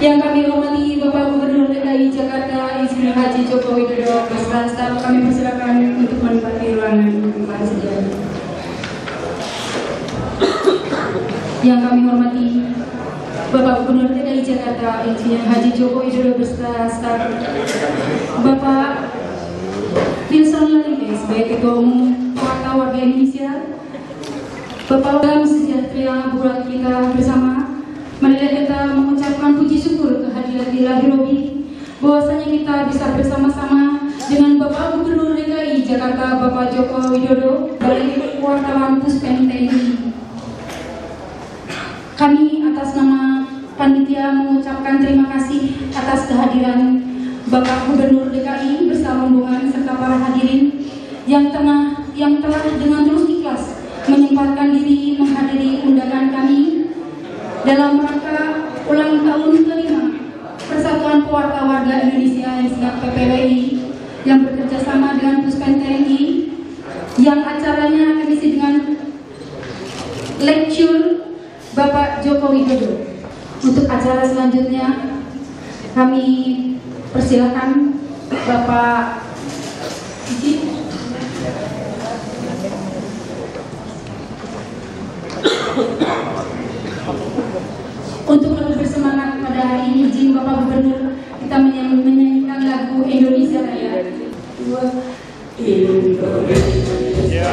Yang kami hormati Bapak Gubernur DKI Jakarta Insinyur Haji Joko Widodo beserta staf, kami persilakan untuk menempati ruangan tempat sedia. Yang kami hormati Bapak Gubernur DKI Jakarta Insinyur Haji Joko Widodo beserta staf, Bapak Wilson Lalime sebagai Ketua Umum Warta Warga Indonesia, Bapak Salam sejahtera buat kita bersama. Marilah kita mengucapkan puji syukur kehadirat Ilahi Robi bahwasanya kita bisa bersama-sama dengan Bapak Gubernur DKI Jakarta Bapak Joko Widodo dari wartawan Puspen TNI. Kami atas nama panitia mengucapkan terima kasih atas kehadiran Bapak Gubernur DKI bersama rombongan serta para hadirin yang telah dengan terus ikhlas menyempatkan diri menghadiri undangan kami dalam rangka ulang tahun kelima Persatuan Pewarta Warga Indonesia yang disingkat PPWI yang bekerja sama dengan Puspen TNI, yang acaranya akan diisi dengan lecture Bapak Joko Widodo. Untuk acara selanjutnya kami persilakan Bapak Cici. Untuk lebih bersemangat pada hari ini, izin Bapak Gubernur kita menyanyikan lagu Indonesia Raya. Indonesia.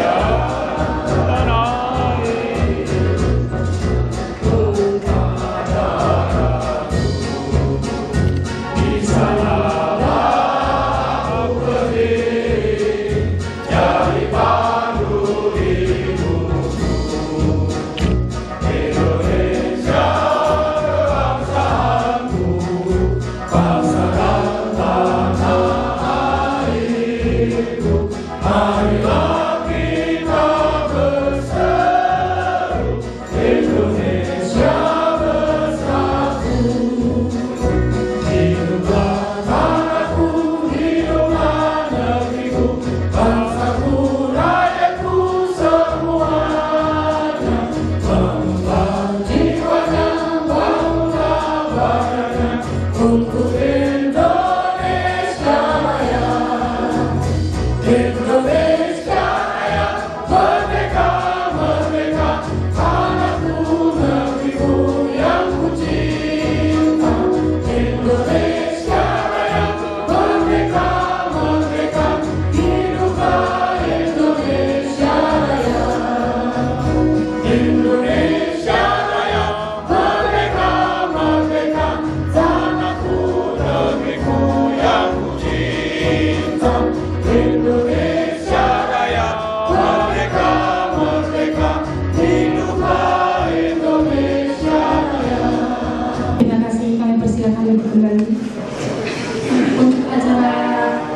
Untuk acara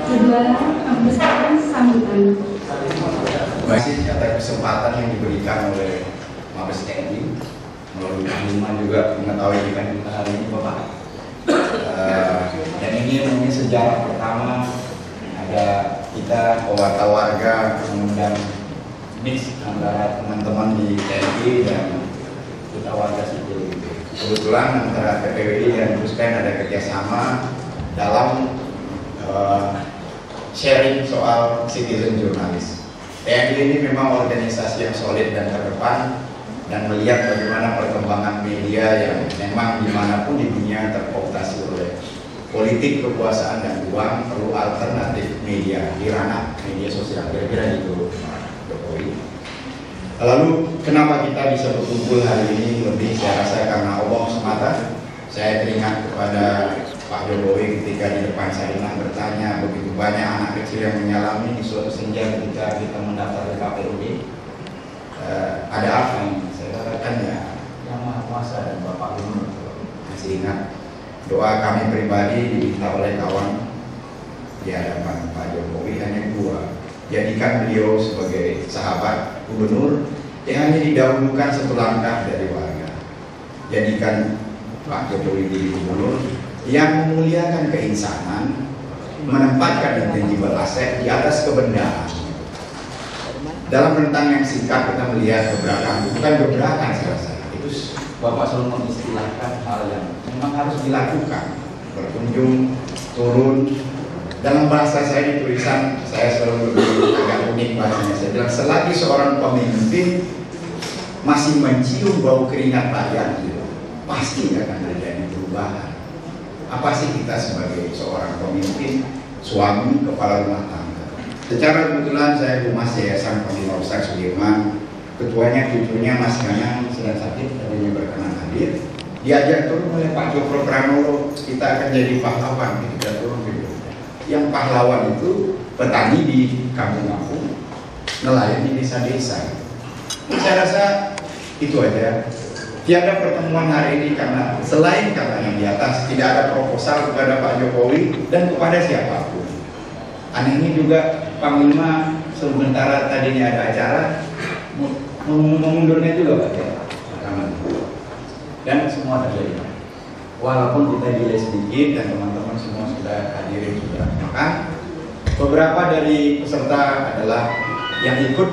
kedua, bersama sambutan. Baik, atas kesempatan yang diberikan oleh Mabes TNI melalui pengumuman juga mengetahui event kita hari ini, Bapak. Dan ini mungkin sejarah pertama ada kita pewarta warga mengundang mix antara teman-teman di TNI dan kita warga sipil. Kebetulan antara PPWI dan Puspen ada kerjasama dalam sharing soal citizen jurnalis. TNI ini memang organisasi yang solid dan terdepan dan melihat bagaimana perkembangan media yang memang dimanapun di dunia terkooptasi oleh politik, kekuasaan, dan uang, perlu alternatif media di ranah media sosial. Kira-kira gitu, Jokowi. Lalu kenapa kita bisa berkumpul hari ini? Lebih saya rasa karena Allah semata. Saya teringat kepada Pak Jokowi ketika di depan Sarinah bertanya, begitu banyak anak kecil yang menyalami di suatu senja ketika kita mendaftar ke KPUD. Ada apa ini? Saya katakan ya, Yang Maha Kuasa dan Bapak Gubernur. Masih ingat doa kami pribadi diminta oleh kawan di hadapan Pak Jokowi hanya dua. Jadikan beliau sebagai sahabat gubernur yang hanya didahulukan satu langkah dari warga. Jadikan Pak Jokowi jadi gubernur yang memuliakan keinsanan, menempatkan intangible asset di atas kebenaran. Dalam rentang yang singkat kita melihat gebrakan, bukan gebrakan saya rasa, itu Bapak selalu mengistilahkan hal yang memang harus dilakukan, berkunjung, turun. Dalam bahasa saya di tulisan, saya selalu agak unik bahasanya. Saya bilang, selagi seorang pemimpin masih mencium bau keringat rakyat, pasti akan terjadi perubahan. Apa sih kita sebagai seorang pemimpin, suami, kepala rumah tangga? Secara kebetulan saya Humas Yayasan Pembina Ustaz Sudirman, ketuanya cucunya Mas Ganang sedang sakit, tadinya berkenan hadir. Diajak turun oleh Pak Cokro Pranolo, kita akan jadi pahlawan ketika turun di Jogja. Yang pahlawan itu petani di kampung-kampung, nelayan di desa-desa. Saya rasa itu aja. Tiada pertemuan hari ini karena selain karena yang di atas, tidak ada proposal kepada Pak Jokowi dan kepada siapapun. Anehnya juga Panglima sementara tadinya ada acara mengundurnya juga Pak ya. Dan semua terjadi. Walaupun kita delay sedikit dan teman-teman semua sudah hadirin juga. Maka beberapa dari peserta adalah yang ikut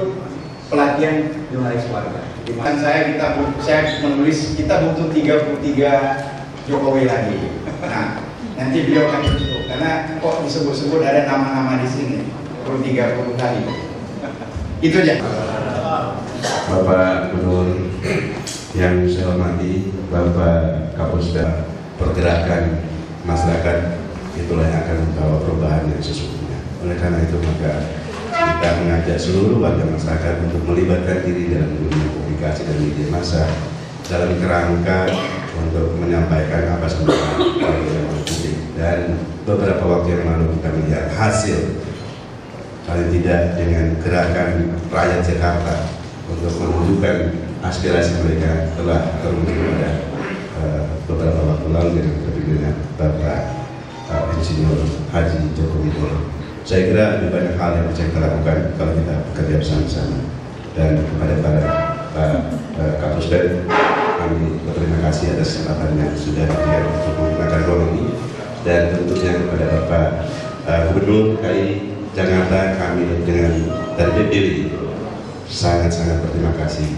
pelatihan jurnalis warga. Dimana saya menulis kita butuh 33 Jokowi lagi. Nah, nanti beliau akan tutup karena kok disebut-sebut ada nama-nama di sini perlu 30 kali. Itu aja. Bapak Gubernur yang saya hormati, Bapak Kapolda, pergerakan masyarakat itulah yang akan membawa perubahan yang sesungguhnya. Oleh karena itu maka kita mengajak seluruh warga masyarakat untuk melibatkan diri dalam dunia komunikasi dan media massa dalam kerangka untuk menyampaikan apa sebenarnya publik. Dan beberapa waktu yang lalu kita melihat hasil paling tidak dengan gerakan rakyat Jakarta untuk menunjukkan aspirasi mereka telah terwujud pada beberapa waktu lalu dengan kepemimpinan Bapak Insinyur Haji Joko Widodo. Saya kira lebih banyak hal yang bisa kita lakukan kalau kita bekerja bersama-sama. Dan kepada para Kapolda, kami berterima kasih atas kesempatan yang sudah diberikan untuk menggunakan ruang ini. Dan tentunya kepada Bapak Gubernur DKI Jakarta, kami dengan dari PPW sangat-sangat berterima kasih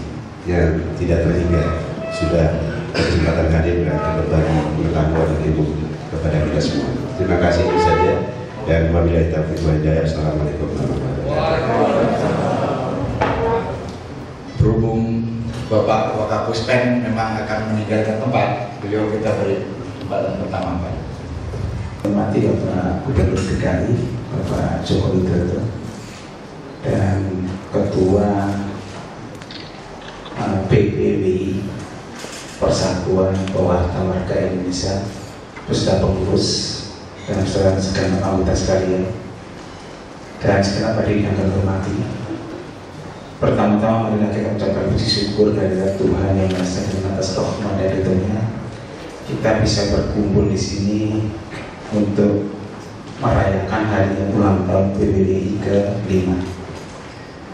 yang tidak terhingga sudah kesempatan hadir dan berbagi pengetahuan dan ilmu kepada kita semua. Terima kasih itu saja dan wabillahi taufiq wal hidayah. Assalamualaikum warahmatullahi wabarakatuh. Berhubung Bapak Wakapuspen memang akan meninggalkan tempat, beliau kita beri kesempatan pertama Pak. Hormati Bapak Gubernur DKI Bapak Joko Widodo dan Ketua PPWI Persatuan Pewarta Warga Indonesia beserta pengurus dan segenap anggota sekalian dan segenap hadirin yang kami hormati. Pertama-tama marilah kita mengucapkan puji syukur kehadirat Tuhan yang Maha Esa atas rahmat dan ridhonya kita bisa berkumpul di sini untuk merayakan hari ulang tahun PPWI ke-5.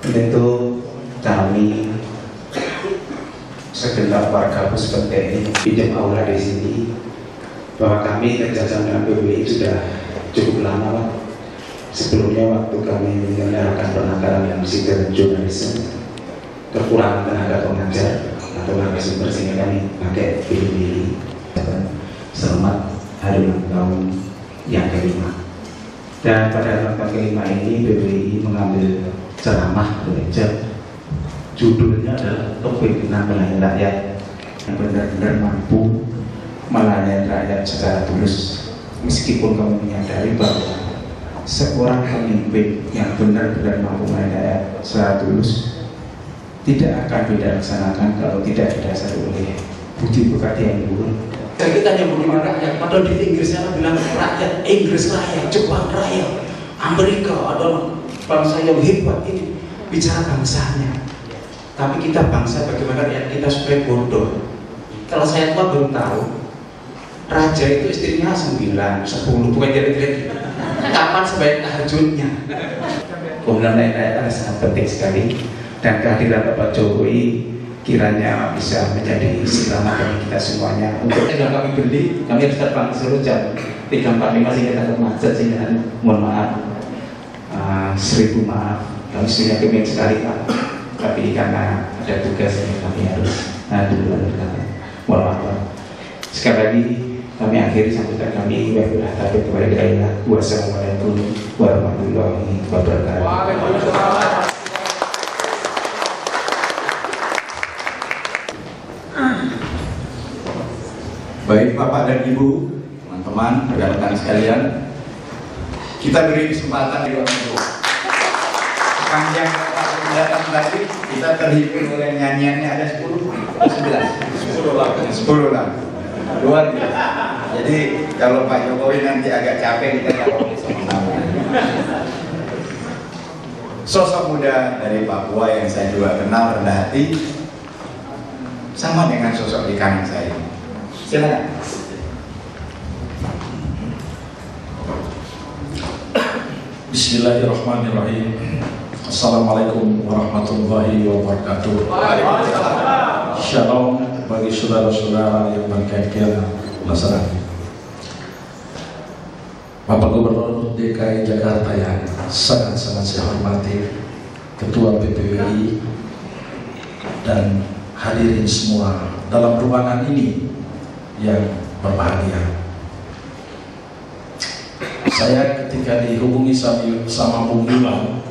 Tentu kami segenap warga Puspen TNI pinjam aura di sini bahwa kami kerjasama dengan PPWI sudah cukup lama Pak. Sebelumnya waktu kami menyelenggarakan penangkaran yang siber jurnalisme, kekurangan tenaga pengajar atau narasumber sehingga kami pakai PPWI. Selamat hari ulang tahun yang ke-5. Dan pada ulang tahun ke-5 ini PPWI mengambil ceramah gereja. Judulnya adalah kepemimpinan melayani rakyat yang benar-benar mampu melayani rakyat secara tulus. Meskipun kami menyadari bahwa seorang pemimpin yang benar-benar mampu melayani rakyat secara tulus tidak akan dilaksanakan kalau tidak didasari oleh budi pekerti yang luhur. Kita hanya bagaimana rakyat, padahal di Inggris sana bilang rakyat, Inggris raya, Jepang raya, Amerika adalah bangsa yang hebat. Ini bicara bangsanya. Tapi kita bangsa bagaimana rakyat kita supaya bodoh. Kalau saya tua belum tahu, raja itu istrinya 9, 10, bukan jadi kapan sebaik tahajudnya. Kemudian rakyat sangat penting sekali dan kehadiran Bapak Jokowi kiranya bisa menjadi selamat bagi kita semuanya. Untuk yang kami beli, kami harus terbang seluruh jam 3.45 sehingga takut macet, sehingga mohon maaf, 1000 maaf. Kami sudah kepengen sekali Pak, tapi karena ada tugas yang kami harus dulu. Mohon maaf. Sekali lagi kami akhiri sambutan kami wabillahi taufiq wal hidayah. Wassalamualaikum warahmatullahi wabarakatuh. Baik Bapak dan Ibu, teman-teman, rekan-rekan sekalian, kita beri kesempatan di waktu sepanjang Bapak datang tadi, kita terhibur oleh nyanyiannya ada 10 lah. Luar biasa. Jadi kalau Pak Jokowi nanti agak capek, kita jawab sama-sama. Sosok muda dari Papua yang saya juga kenal, rendah hati, sama dengan sosok di kanan saya. Silakan. Bismillahirrahmanirrahim. Assalamualaikum warahmatullahi wabarakatuh. Shalom bagi saudara-saudara yang berkegiatan melaksanakan. Bapak Gubernur DKI Jakarta yang sangat-sangat saya hormati, Ketua PPWI, dan hadirin semua dalam ruangan ini yang berbahagia. Saya ketika dihubungi sama Bung Yulang,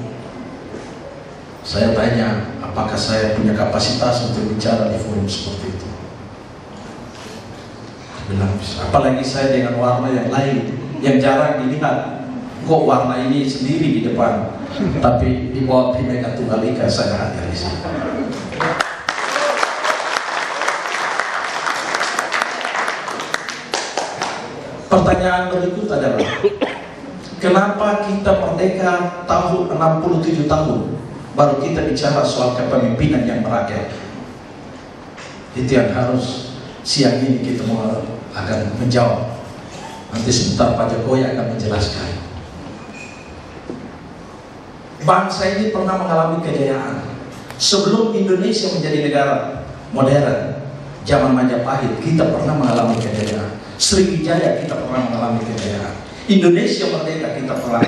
saya tanya apakah saya punya kapasitas untuk bicara di forum seperti itu. Bilang bisa. Apalagi saya dengan warna yang lain, yang jarang dilihat. Kok warna ini sendiri di depan, tapi di bawah Bhinneka Tunggal Ika saya hadir di sini. Pertanyaan berikut adalah, kenapa kita merdeka tahun 67 tahun baru kita bicara soal kepemimpinan yang merakyat? Itu yang harus siang ini kita akan menjawab. Nanti sebentar Pak Jokowi akan menjelaskan. Bangsa ini pernah mengalami kejayaan. Sebelum Indonesia menjadi negara modern, zaman Majapahit, kita pernah mengalami kejayaan. Sriwijaya kita pernah mengalami kejayaan. Indonesia merdeka kita pernah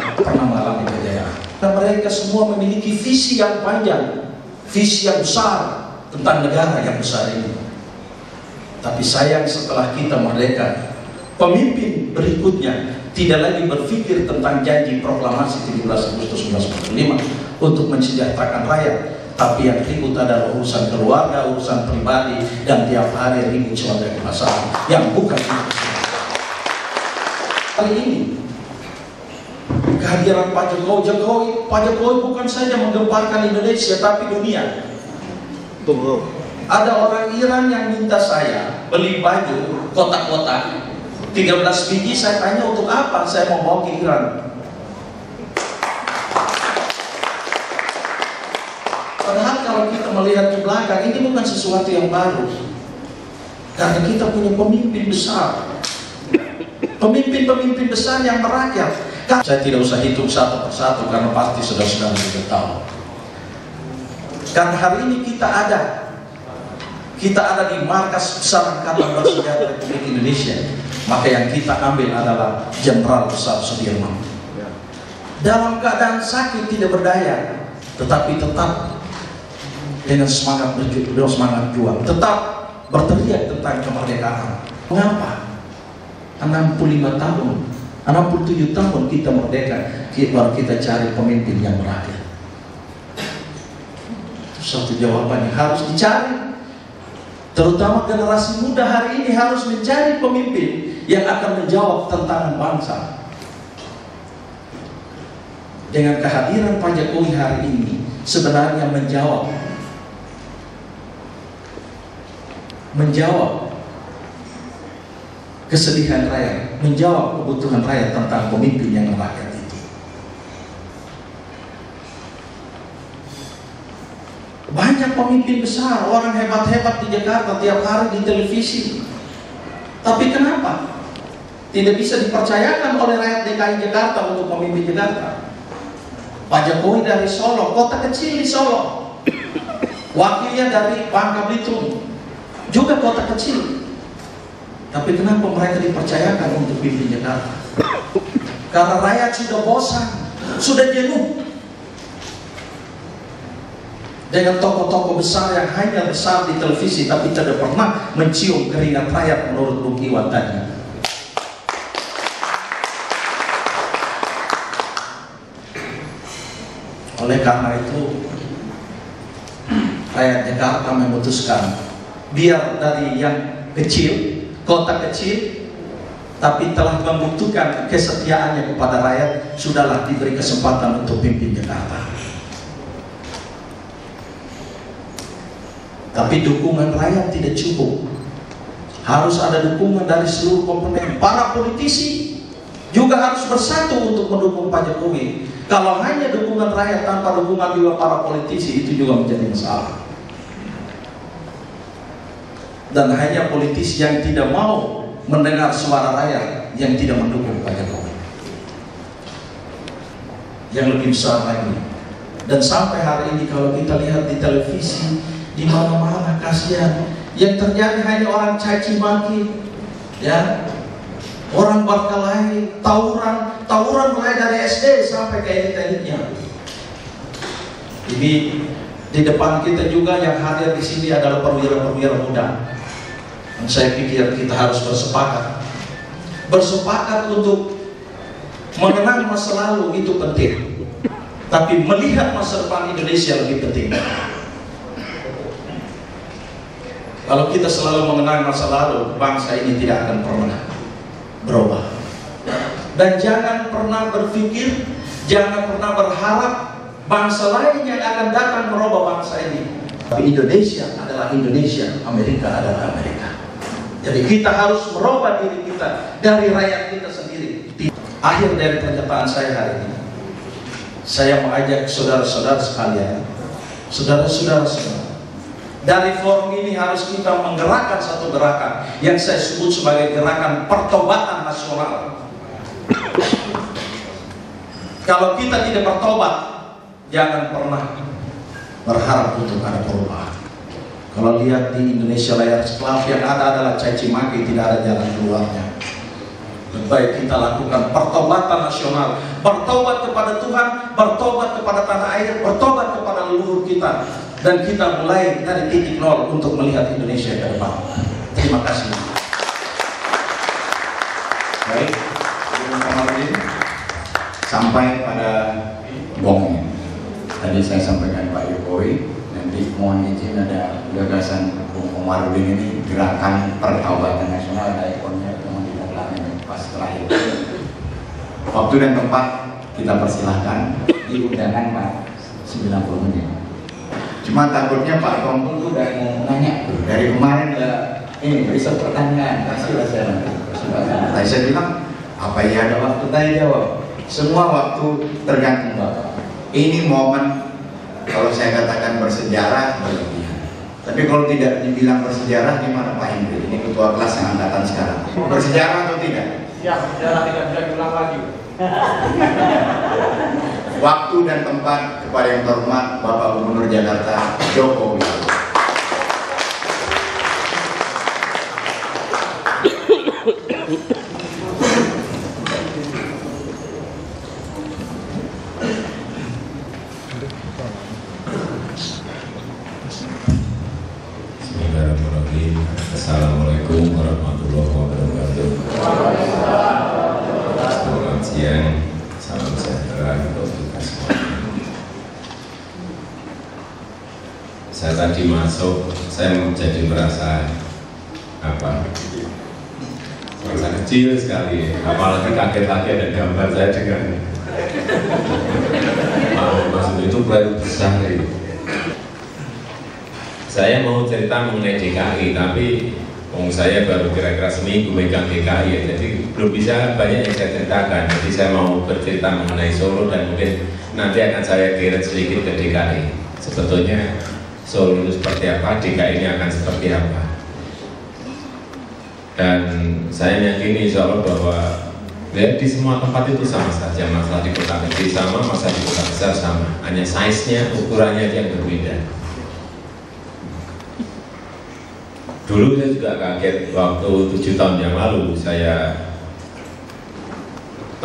mengalami kejayaan. Dan mereka semua memiliki visi yang panjang, visi yang besar tentang negara yang besar ini. Tapi sayang setelah kita merdeka, pemimpin berikutnya tidak lagi berpikir tentang janji proklamasi 17 Agustus 1945 untuk mensejahterakan rakyat, tapi yang ribut adalah urusan keluarga, urusan pribadi, dan tiap hari ribut sebagai masalah yang bukan itu. Kali ini kehadiran Pak Jokowi bukan saja menggemparkan Indonesia tapi dunia. Ada orang Iran yang minta saya beli baju kotak-kotak 13 biji. Saya tanya untuk apa saya mau bawa ke Iran. Padahal kalau kita melihat ke belakang, ini bukan sesuatu yang baru. Karena kita punya pemimpin besar, pemimpin besar yang merakyat. Saya tidak usah hitung satu persatu karena pasti saudara-saudara sudah tahu. Karena hari ini kita ada di markas besar Angkatan Bersenjata Republik Indonesia. Maka yang kita ambil adalah Jenderal Besar Sudirman. Dalam keadaan sakit tidak berdaya, tetapi tetap dengan semangat juang, tetap berteriak tentang kemerdekaan. Mengapa? 65 tahun, 67 tahun kita merdeka, baru kita cari pemimpin yang merakyat. Itu satu jawaban yang harus dicari. Terutama generasi muda hari ini harus mencari pemimpin yang akan menjawab tantangan bangsa. Dengan kehadiran Pak Jokowi hari ini sebenarnya menjawab kesedihan rakyat, menjawab kebutuhan rakyat tentang pemimpin yang merakyat itu. Banyak pemimpin besar, orang hebat-hebat di Jakarta tiap hari di televisi. Tapi kenapa tidak bisa dipercayakan oleh rakyat DKI Jakarta untuk memimpin Jakarta? Pak Jokowi dari Solo, kota kecil di Solo. Wakilnya dari Bangka Belitung, juga kota kecil. Tapi kenapa mereka dipercayakan untuk pimpin Jakarta? Karena rakyat sudah bosan, sudah jenuh dengan tokoh-tokoh besar yang hanya besar di televisi tapi tidak pernah mencium keringat rakyat menurut Bung Iwan tadi. Oleh karena itu, rakyat Jakarta memutuskan biar dari yang kecil, kota kecil, tapi telah membuktikan kesetiaannya kepada rakyat, sudahlah diberi kesempatan untuk pimpin Jakarta. Tapi dukungan rakyat tidak cukup. Harus ada dukungan dari seluruh komponen. Para politisi juga harus bersatu untuk mendukung Pak Jokowi. Kalau hanya dukungan rakyat tanpa dukungan juga para politisi, itu juga menjadi masalah. Dan hanya politisi yang tidak mau mendengar suara rakyat yang tidak mendukung Pak Jokowi. Yang lebih besar lagi. Dan sampai hari ini kalau kita lihat di televisi, di mana-mana kasihan, yang terjadi hanya orang caci maki, ya, orang berkelahi, tawuran mulai dari SD sampai ke elit-elitnya. Ini di depan kita juga yang hadir di sini adalah perwira-perwira muda. Dan saya pikir kita harus bersepakat untuk mengenang masa lalu itu penting, tapi melihat masa depan Indonesia lebih penting. Kalau kita selalu mengenang masa lalu, bangsa ini tidak akan pernah berubah. Dan jangan pernah berpikir, jangan pernah berharap bangsa lain yang akan datang merubah bangsa ini. Tapi Indonesia adalah Indonesia, Amerika adalah Amerika. Jadi kita harus merubah diri kita dari rakyat kita sendiri. Akhir dari pernyataan saya hari ini, saya mengajak saudara-saudara sekalian, saudara-saudara semua, dari forum ini harus kita menggerakkan satu gerakan yang saya sebut sebagai gerakan pertobatan nasional. Kalau kita tidak bertobat, jangan pernah berharap untuk ada perubahan. Kalau lihat di Indonesia layar sekelas yang ada adalah caci maki, tidak ada jalan keluarnya. Lebih baik kita lakukan pertobatan nasional, bertobat kepada Tuhan, bertobat kepada tanah air, bertobat kepada leluhur kita, dan kita mulai dari titik nol untuk melihat Indonesia ke depan. Terima kasih. Baik, sampai pada bongnya. Tadi saya sampaikan Pak Jokowi, nanti mohon izin ada gagasan Bung Komarudin ini gerakan pertobatan nasional, ada ikonnya teman di belakangnya pas terakhir. Waktu dan tempat kita persilahkan, di undangan Pak 90 menit. Cuma takutnya Pak Tongkul tuh udah mau nanya tuh dari kemarin ya, ini riset pertanyaan, kasihlah saya nanti. Saya bilang apa ya ada waktu tanya jawab. Semua waktu tergantung Bapak. Ini momen kalau saya katakan bersejarah berlebihan. Tapi kalau tidak dibilang bersejarah gimana Pak Hendri? Ini ketua kelas yang angkatan sekarang. Bersejarah atau tidak? Ya, sejarah tidak bisa diulang lagi. Waktu dan tempat kepada yang terhormat Bapak Gubernur Jakarta Joko Widodo. Bismillahirrahmanirrahim. Assalamualaikum warahmatullahi wabarakatuh. Selamat siang, salam sejahtera untuk kita semua. Saya tadi masuk, saya jadi merasa merasa kecil sekali, apalagi kaget-kaget ada gambar saya dengan maksud itu baru besar itu. Saya mau cerita mengenai DKI, tapi saya baru kira-kira seminggu megang DKI ya, jadi belum bisa banyak yang saya ceritakan. Jadi saya mau bercerita mengenai Solo dan mungkin nanti akan saya kirim sedikit ke DKI. Sebetulnya Solo itu seperti apa, DKI ini akan seperti apa. Dan saya meyakini insya Allah bahwa ya, di semua tempat itu sama saja, masalah di kota kecil sama, masalah di kota besar sama, hanya size-nya, ukurannya yang berbeda. Dulu saya juga kaget waktu 7 tahun yang lalu saya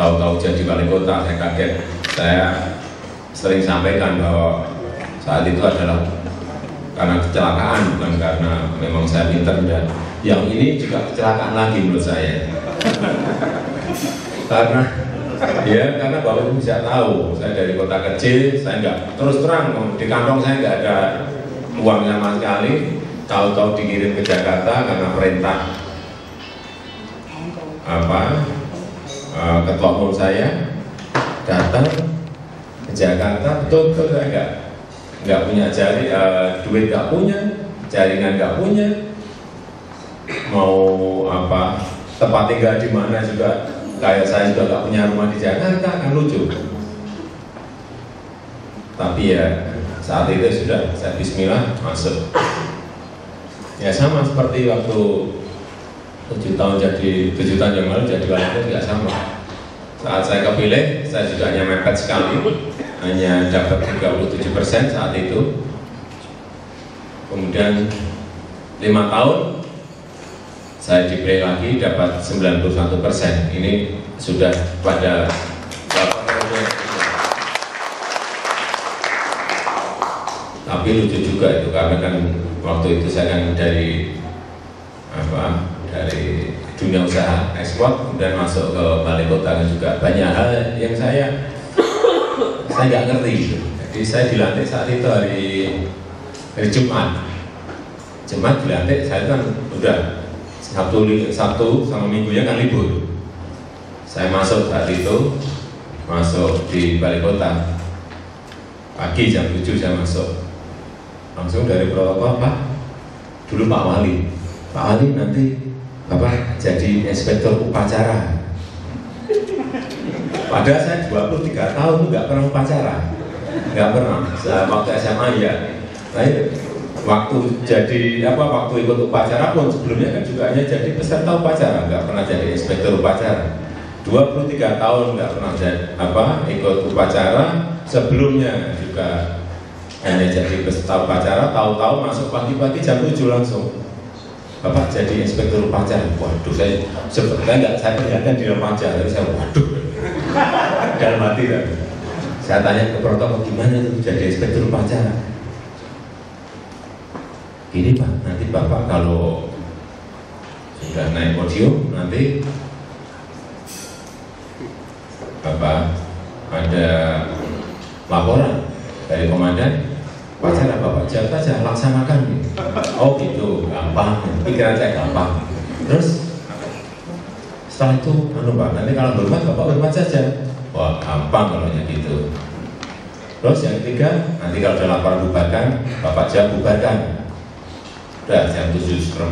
tahu-tahu jadi wali kota, saya kaget. Saya sering sampaikan bahwa saat itu adalah karena kecelakaan, bukan karena memang saya pintar. Dan yang ini juga kecelakaan lagi menurut saya. Karena Bapak Ibu bisa tahu, saya dari kota kecil, saya nggak terus terang di kantong saya nggak ada uang sama sekali. Tahu-tahu dikirim ke Jakarta karena perintah ketua umum saya datang ke Jakarta. Betul saya nggak punya duit, nggak punya jaringan, nggak punya, mau tempat tinggal di mana juga kayak saya juga nggak punya rumah di Jakarta, kan lucu. Tapi ya saat itu sudah saya bismillah masuk. Ya sama seperti waktu 7 tahun yang lalu jadi wali kota juga sama. Saat saya kepilih, saya juga hanya mepet sekali, hanya dapat 37% saat itu. Kemudian 5 tahun saya dipilih lagi dapat 91%. Ini sudah pada tapi lucu juga itu karena kan waktu itu saya kan dari dunia usaha ekspor kemudian masuk ke balai kota, juga banyak hal yang saya nggak ngerti gitu. Jadi saya dilantik saat itu hari Jumat dilantik, saya kan udah Sabtu sama Minggunya kan libur. Saya masuk saat itu, masuk di balai kota pagi jam 7 saya masuk. Langsung dari protokol, Pak, dulu Pak Wali nanti Bapak jadi inspektur upacara. Padahal saya 23 tahun nggak pernah upacara, nggak pernah. Waktu SMA ya, waktu ikut upacara pun sebelumnya kan juga hanya jadi peserta upacara, nggak pernah jadi inspektur upacara. 23 tahun nggak pernah ikut upacara, sebelumnya juga hanya jadi peserta upacara. Tahu-tahu masuk pagi-pagi jam 7 langsung Bapak jadi inspektur upacara. Waduh, saya sebetulnya saya perlihatkan di dalam wajah, tapi saya waduh dalam hati kan. Saya tanya ke protokol, gimana itu jadi inspektur upacara? Gini Pak, nanti Bapak kalau sudah naik podium nanti Bapak ada laporan dari komandan, upacara Bapak jawab saja, laksanakan gitu. Oh gitu, gampang, pikiran saya gampang. Terus setelah itu, Pak, nanti kalau hormat Bapak hormat saja. Wah gampang kalau gitu. Terus yang ketiga, nanti kalau ada laporan bubarkan, Bapak jawab bubarkan. Udah jam 7:04,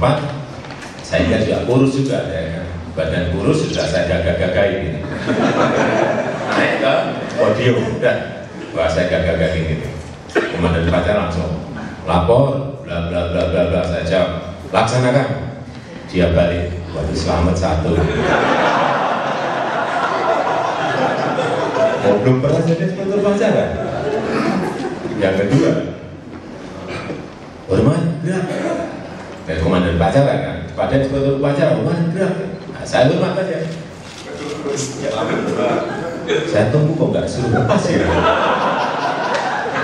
saya juga kurus juga, ya. Badan kurus sudah saya gagah-gagahin gitu. Naik ke podium, udah, wah saya gagah-gagahin gitu. Komandan upacara langsung lapor, bla bla bla bla bla, saya jawab, laksanakan. Dia balik, waduh selamat satu. Belum pernah jadi inspektur upacara. Yang kedua, hormat gerak. Dari komandan upacara kan, pada inspektur upacara hormat gerak. Nah, saya hormat aja. Saya tunggu kok nggak suruh lepas ya.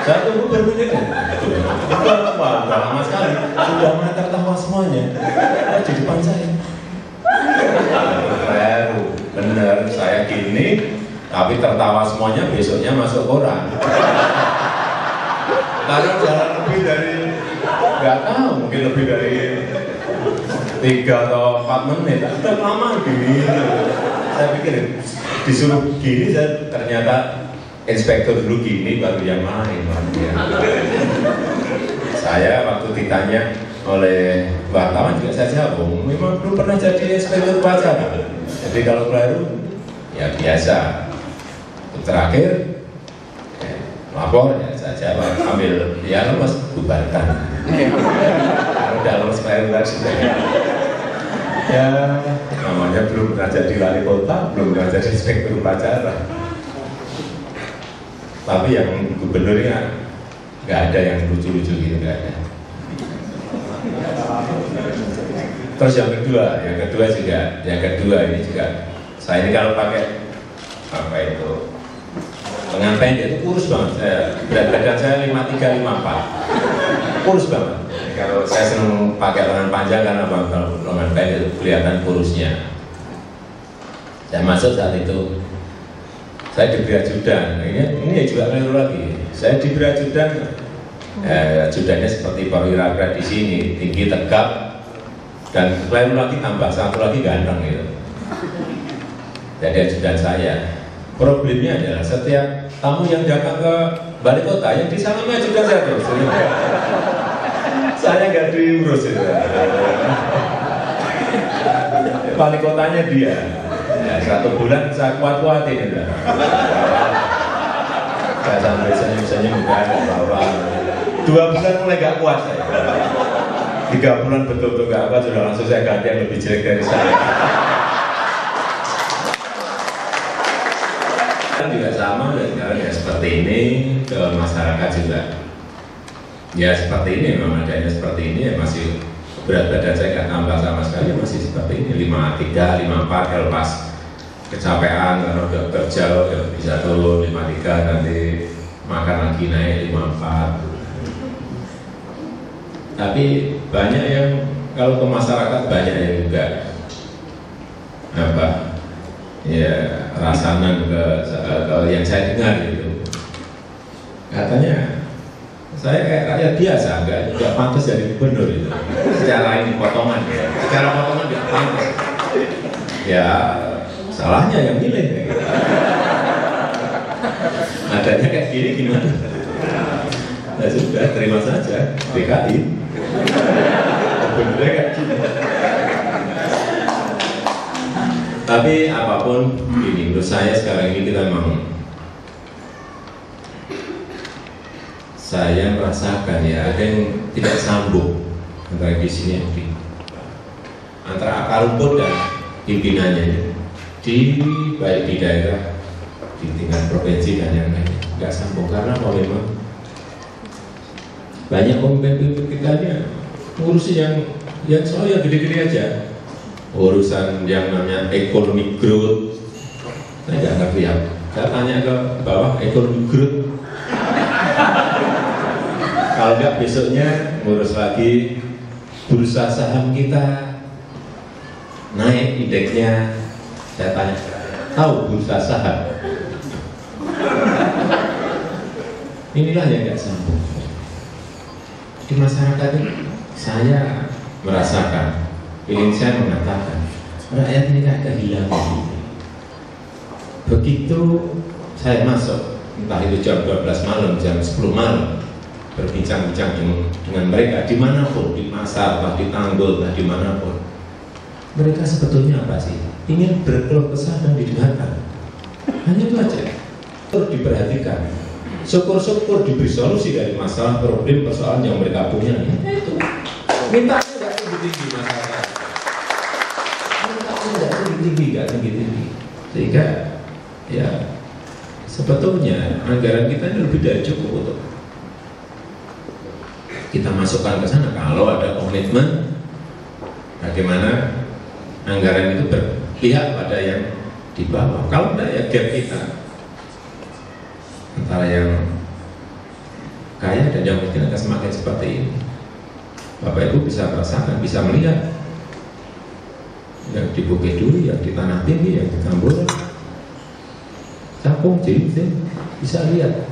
Saya tunggu bermenit. Wah, udah lama sekali. Sudah mulai tertawa semuanya. Di depan saya. Baru bener saya gini, tapi tertawa semuanya, besoknya masuk koran. Karena jalan lebih dari, nggak tahu, mungkin lebih dari 3 atau 4 menit. Sudah lama gini. Saya pikir disuruh gini, ternyata inspektur dulu gini, baru yang lain. Saya waktu ditanya oleh wartawan juga saya jawab, memang belum pernah jadi inspektur upacara. Jadi kalau baru, ya biasa. Terakhir, lapor, ya saya jawab, ambil, ya lemes, bubarkan. Kalau udah lemes bayar sudah. Ya, namanya belum pernah jadi wali kota, belum pernah jadi inspektur upacara. Tapi yang gubernurnya nggak ada yang lucu-lucu gitu, nggak ada. Terus yang kedua ini juga, saya ini kalau pakai apa itu lengan pendek itu kurus banget. Berat badan saya 53-54. kurus banget. Kalau saya senang pakai lengan panjang karena kalau lengan pendek itu kelihatan kurusnya. Saya masuk saat itu, saya diberi ajudan. Ini juga keliru lagi. Saya diberi ajudan, ajudannya seperti perwira di sini, tinggi tegap, dan keliru lagi tambah satu lagi ganteng gitu. Jadi ajudan saya. Problemnya adalah setiap tamu yang datang ke balik kota yang disalami ajudan saya terus. Saya nggak diurus itu. Balik kotanya dia. Ya, 1 bulan saya kuat-kuatin itu. Saya sampai senyum-senyum bukan apa-apa. 2 bulan mulai gak kuat saya. 3 bulan betul-betul gak kuat, sudah langsung saya ganti yang lebih jelek dari saya. Juga sama, dan sekarang ya seperti ini ke masyarakat juga. Ya seperti ini, memang adanya seperti ini ya masih berat badan saya nggak tambah sama sekali, masih seperti ini 53, 54 kalau pas kecapean karena udah kerja ya bisa turun 53, nanti makan lagi naik 54. Tapi banyak yang kalau ke masyarakat banyak yang juga apa ya rasanan ke yang saya dengar gitu, katanya saya kayak rakyat biasa, nggak pantas jadi gubernur itu. Secara ini potongan ya, secara potongan nggak pantas. Ya salahnya yang milih. Gitu. Adanya kayak gini gimana? Nah sudah terima saja DKI. Gubernurnya kayak gini. Tapi apapun ini, menurut saya sekarang ini kita memang saya merasakan ya ada yang tidak sambung antara di sini antara akar rumput dan pimpinannya baik di daerah, di tingkat provinsi dan yang lain nggak sambung karena mau memang banyak pemimpin kita ngurusin yang soal yang gede-gede aja, urusan yang namanya economic growth saya nggak ngerti ya. Saya tanya ke bawah economic growth. Kalau enggak besoknya ngurus lagi bursa saham kita naik indeksnya. Saya tanya, tahu bursa saham? Inilah yang enggak sambung. Di masyarakat ini saya merasakan, ingin saya mengatakan rakyat ini kayak kehilangan. Begitu saya masuk, entah itu jam 12 malam, jam 10 malam, berbincang-bincang dengan mereka dimanapun, di pasar, entah di tanggul, entah dimanapun, mereka sebetulnya apa sih? Ingin berkeluh kesah dan didengarkan. Hanya itu aja. Terus diperhatikan. Syukur-syukur diberi solusi dari masalah, problem, persoalan yang mereka punya. Ya, itu. Mintanya tidak tinggi-tinggi masyarakat. Mintanya tidak tinggi-tinggi, tidak tinggi-tinggi. Sehingga ya sebetulnya anggaran kita ini lebih dari cukup untuk kita masukkan ke sana kalau ada komitmen bagaimana anggaran itu berpihak pada yang di bawah. Kalau tidak ya gap kita antara yang kaya dan yang miskin akan semakin seperti ini. Bapak Ibu bisa merasakan, bisa melihat yang di Bukit Duri, yang di Tanah Tinggi, yang di Tamboran, Cakung, Cincin, bisa lihat.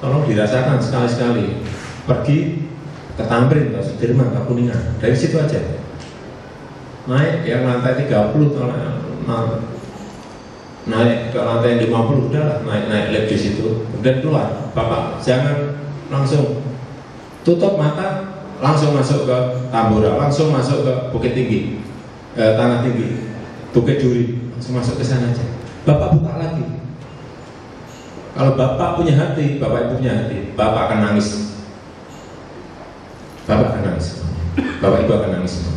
Tolong dirasakan sekali-sekali. Pergi ke Tamrin atau Sudirman ke Kuningan, dari situ aja naik yang lantai 30 naik ke lantai 50 udahlah naik lift di situ, kemudian keluar. Bapak jangan langsung tutup mata langsung masuk ke Tambora, langsung masuk ke Bukit Tinggi, Tanah Tinggi, Bukit Duri, langsung masuk ke sana aja. Bapak buka lagi. Kalau Bapak punya hati, Bapak Ibu punya hati, Bapak akan nangis. Bapak akan nangis, Bapak Ibu akan nangis,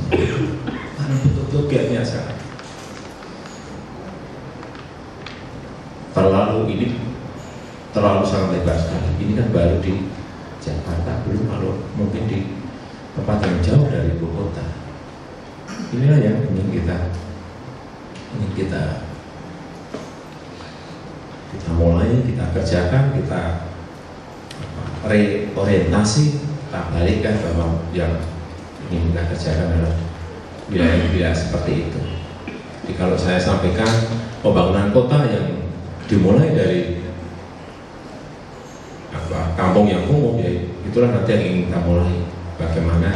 karena betul-betul gapnya sangat terlalu sangat lebar sekali. Ini kan baru di Jakarta, belum kalau mungkin di tempat yang jauh dari ibu kota. Inilah yang ingin kita mulai, kita kerjakan, kita reorientasi tak balikkan bahwa yang ingin kita kerjakan adalah wilayah-wilayah seperti itu. Jadi kalau saya sampaikan pembangunan kota yang dimulai dari kampung yang umum, ya itulah nanti yang ingin kita mulai. Bagaimana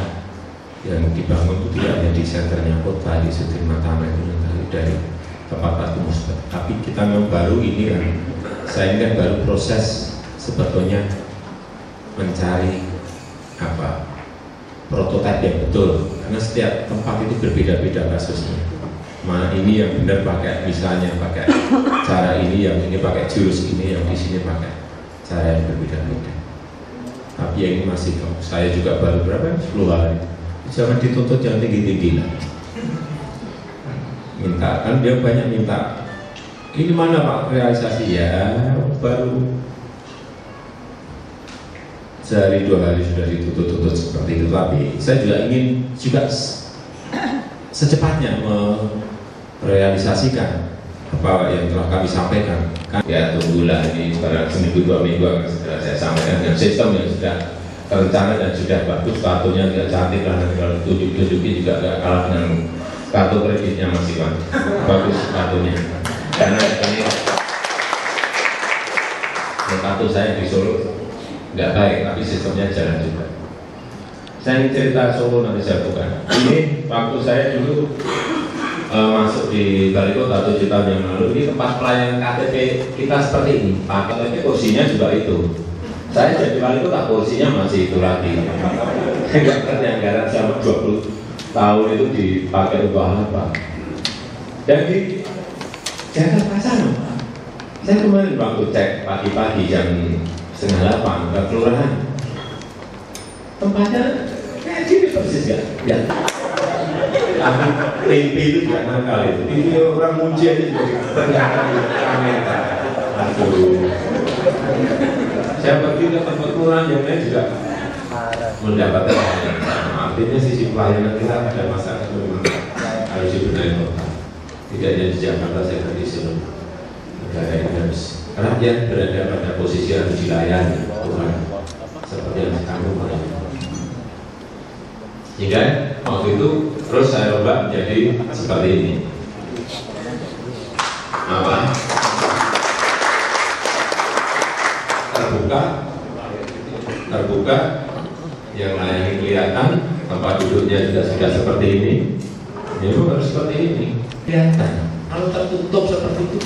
yang dibangun itu tidak hanya di senternya kota, di Sudirman itu nanti dari tempat musbat. Tapi kita memang baru ini kan, saya ini kan baru proses sebetulnya mencari prototipe yang betul, karena setiap tempat itu berbeda-beda kasusnya. Mana ini yang benar pakai, misalnya pakai cara ini, yang ini pakai jurus ini, yang di sini pakai cara yang berbeda-beda. Tapi yang ini masih, saya juga baru berapa? 10 hari. Jangan dituntut yang tinggi-tinggi lah. Minta, kan dia banyak minta. Ini mana Pak realisasi ya? Baru sehari 2 hari sudah dituntut-tuntut seperti itu. Tapi saya juga ingin juga secepatnya merealisasikan apa yang telah kami sampaikan. Ya tunggulah, ini barang seminggu 2 minggu akan segera saya sampaikan dengan sistem yang sudah terencana dan sudah bagus. Kartunya tidak cantik lah, nanti kalau tunjuk-tunjukin juga gak kalah dengan kartu kreditnya masih bagus kartunya. Karena ini kartu saya di Solo nggak baik, tapi sistemnya jalan juga. Saya ingin cerita Solo nanti saya bukan. Ini waktu saya dulu masuk di Balai Kota 7 tahun yang lalu, ini tempat pelayanan KTP kita seperti ini. Pakai kursinya juga itu. Saya jadi Wali Kota, kursinya masih itu lagi. Enggak ngerti anggaran selama 20 tahun itu dipakai untuk apa. Dan di Jakarta sana, saya kemarin waktu cek pagi-pagi jam 7:30 ke kelurahan, tempatnya kayak gini persis ya. Ya. TP itu juga nakal itu. Ini orang muji aja juga ternyata kamera. Aduh. Saya pergi ke tempat kelurahan yang lain juga mendapatkan artinya sisi pelayanan kita pada masyarakat memang harus dibenahi kota. Tidak hanya di Jakarta, saya pergi seluruh negara ini harus rakyat berada pada posisi harus dilayani, bukan seperti yang sekarang mulai. Hingga waktu itu terus saya ubah menjadi seperti ini. Apa? Terbuka, yang lain kelihatan, tempat duduknya juga sudah seperti ini. Ya harus seperti ini, kelihatan. Kalau tertutup seperti itu,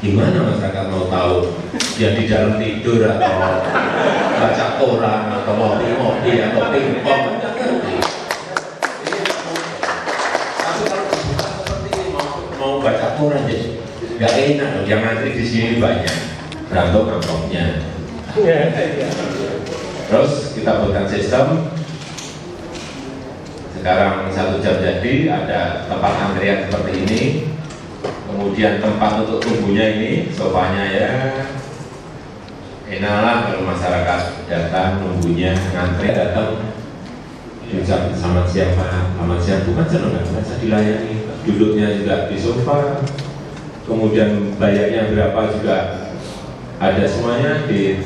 gimana masyarakat mau tahu yang di dalam tidur atau baca koran atau ngopi-ngopi atau pingpong? Tapi kalau terbuka seperti ini mau baca koran jadi nggak enak. Yang antri di sini banyak, kantong-kantongnya. Terus kita buatkan sistem. Sekarang 1 jam jadi ada tempat antrian seperti ini. Kemudian tempat untuk tunggunya ini, sofanya ya enak lah kalau masyarakat datang nunggunya, ngantri datang ucap selamat siang Pak, selamat siang bukan senang nggak merasa dilayani, duduknya juga di sofa, kemudian bayarnya berapa juga ada semuanya di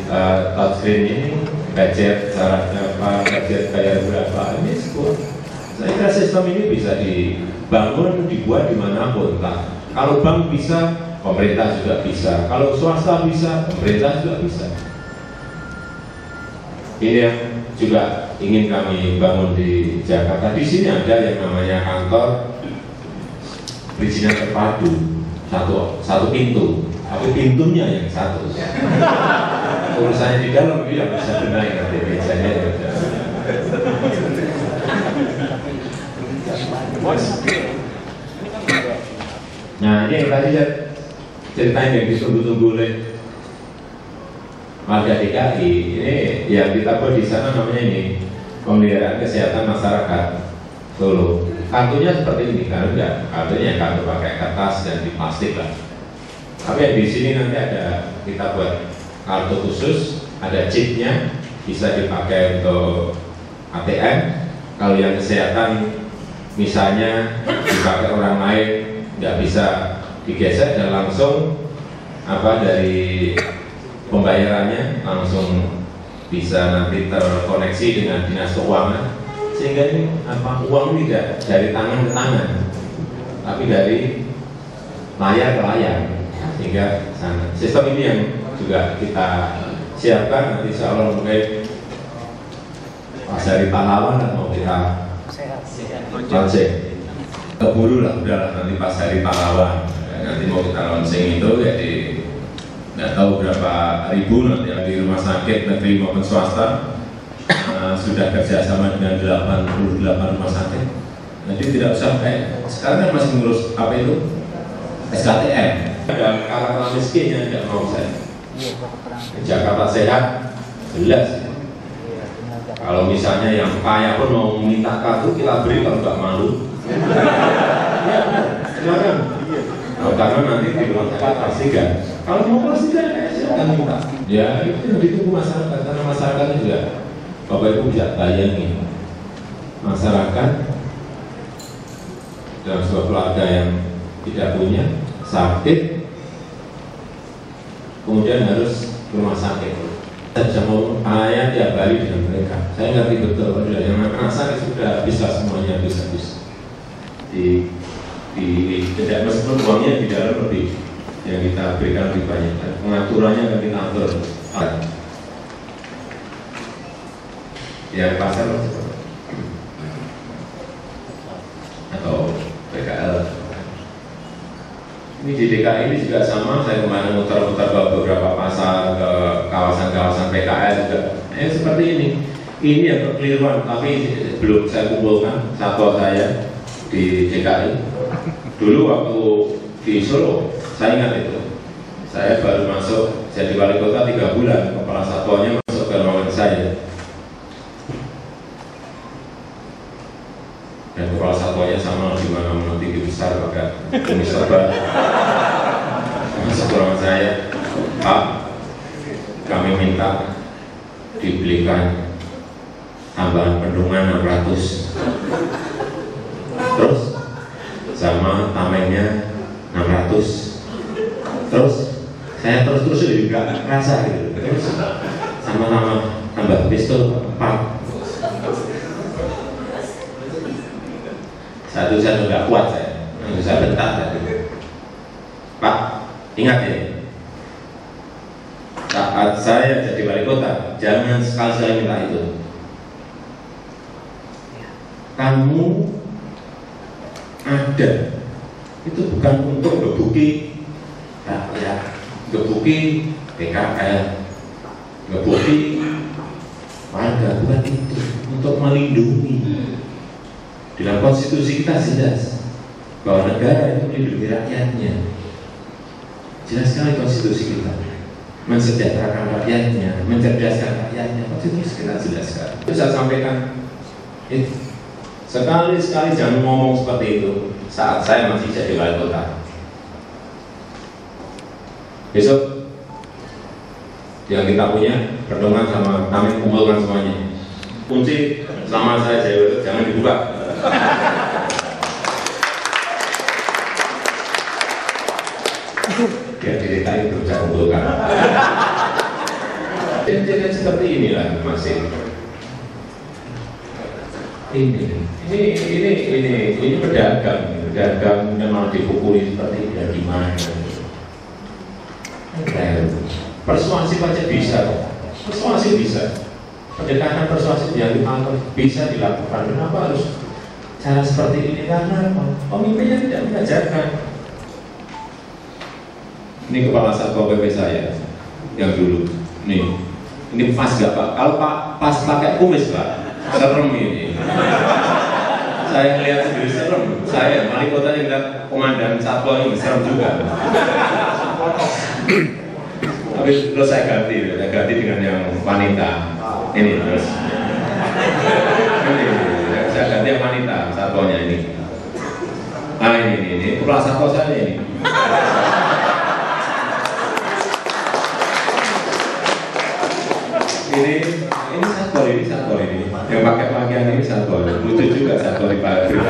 touchscreen ini, gadget syaratnya apa, gadget bayar berapa, ini sebuah. Saya kira sistem ini bisa dibangun, dibuat dimanapun lah. Kalau bank bisa, pemerintah juga bisa. Kalau swasta bisa, pemerintah juga bisa. Ini yang juga ingin kami bangun di Jakarta. Di sini ada yang namanya kantor perizinan terpadu, satu pintu. Tapi pintunya yang satu. Urusannya di dalam dia bisa benar nanti mejanya ada. Nah ini yang tadi saya ceritain yang ditunggu-tunggu oleh warga DKI. Ini yang kita buat di sana namanya ini pemeliharaan kesehatan masyarakat Solo. Kartunya seperti ini, karena enggak kartunya kartu pakai kertas dan di plastik lah. Tapi yang di sini nanti ada kita buat kartu khusus, ada chipnya, bisa dipakai untuk ATM. Kalau yang kesehatan misalnya dipakai orang lain, nggak bisa digesek dan langsung dari pembayarannya langsung bisa nanti terkoneksi dengan dinas keuangan, sehingga ini uang tidak dari tangan ke tangan, tapi dari layar ke layar, sehingga sana. Sistem ini yang juga kita siapkan nanti insya Allah mungkin pas dari pahlawan mau kita launching. Keburu lah udah nanti pas hari pahlawan, nanti mau kita launching itu jadi nggak tahu berapa ribu nanti yang di rumah sakit negeri maupun swasta sudah kerjasama dengan 88 rumah sakit. Jadi tidak usah kayak sekarang kan masih ngurus apa itu SKTM. Ada kalangan miskinnya tidak mau saya. Jakarta sehat jelas. Kalau misalnya yang kaya pun mau minta kartu kita beri, kalau nggak malu. Ya, silakan. Karena nanti di rumah sakit pastikan. Kalau mau pastikan, silakan minta. Ya itu yang ditunggu masyarakat, karena masyarakat juga Bapak Ibu bisa bayangin masyarakat dalam sebuah keluarga yang tidak punya, sakit, kemudian harus ke rumah sakit. Saya bisa ngomong ayat tiap hari dengan mereka. Saya ngerti betul, yang anak sakit sudah bisa semuanya bisa. Tidak meskipun uangnya di dalam lebih yang kita berikan lebih banyak, pengaturannya akan kita atur. Yang pasar atau PKL ini di DKI ini juga sama. Saya kemarin muter-muter ke beberapa pasar, ke kawasan-kawasan PKL juga seperti ini. Ini yang kekeliruan, tapi belum saya kumpulkan satwa saya di DKI. Dulu waktu di Solo, saya ingat itu, saya baru masuk jadi wali kota 3 bulan, kepala satuannya masuk ke ruangan saya. Dan kepala satuannya sama di mana tinggi besar pakai kumis serba. Masuk ke ruangan saya, Pak, kami minta dibelikan tambahan bendungan 600, terus sama tamennya 600, terus saya terus jadi nggak rasa gitu, terus sama tambah pistol 4. Satu saya nggak kuat, saya bentak tadi. Pak, ingat ya, saat saya jadi wali kota, jangan sekali-sekali minta itu. Kamu ada, itu bukan untuk gebuki rakyat, gebuki PKL, gebuki warga, bukan itu, untuk melindungi. Dalam konstitusi kita jelas bahwa negara itu melindungi rakyatnya. Jelas sekali konstitusi kita, mensejahterakan rakyatnya, mencerdaskan rakyatnya. Konstitusi kita jelas sekali. Itu saya sampaikan. Sekali-sekali jangan ngomong seperti itu saat saya masih jadi wali kota. Besok yang kita punya pertemuan sama kami kumpulkan semuanya. Kunci selama saya jadi wali kota jangan dibuka. Biar di DKI itu bisa kumpulkan. Jadi seperti inilah masih. Ini pedagang memang dipukuli seperti ini dari mana? Persuasif aja bisa, persuasif bisa. Pendekatan persuasif yang bisa dilakukan. Kenapa harus cara seperti ini? Karena pemimpinnya tidak mengajarkan. Ini kepala satpol PP saya yang dulu. Ini pas gak Pak? Kalau Pak pas pakai kumis Pak. Serem ini. Saya melihat sendiri serem. Saya wali kota yang lihat komandan satpol ini serem juga. Tapi terus saya ganti dengan yang wanita. Ini terus. Ini saya ganti yang wanita satpolnya ini. Nah ini kepala satpol saya ini. Ini satpol ini yang pakai pakaian ini satpol, lucu juga satpol di pakaian.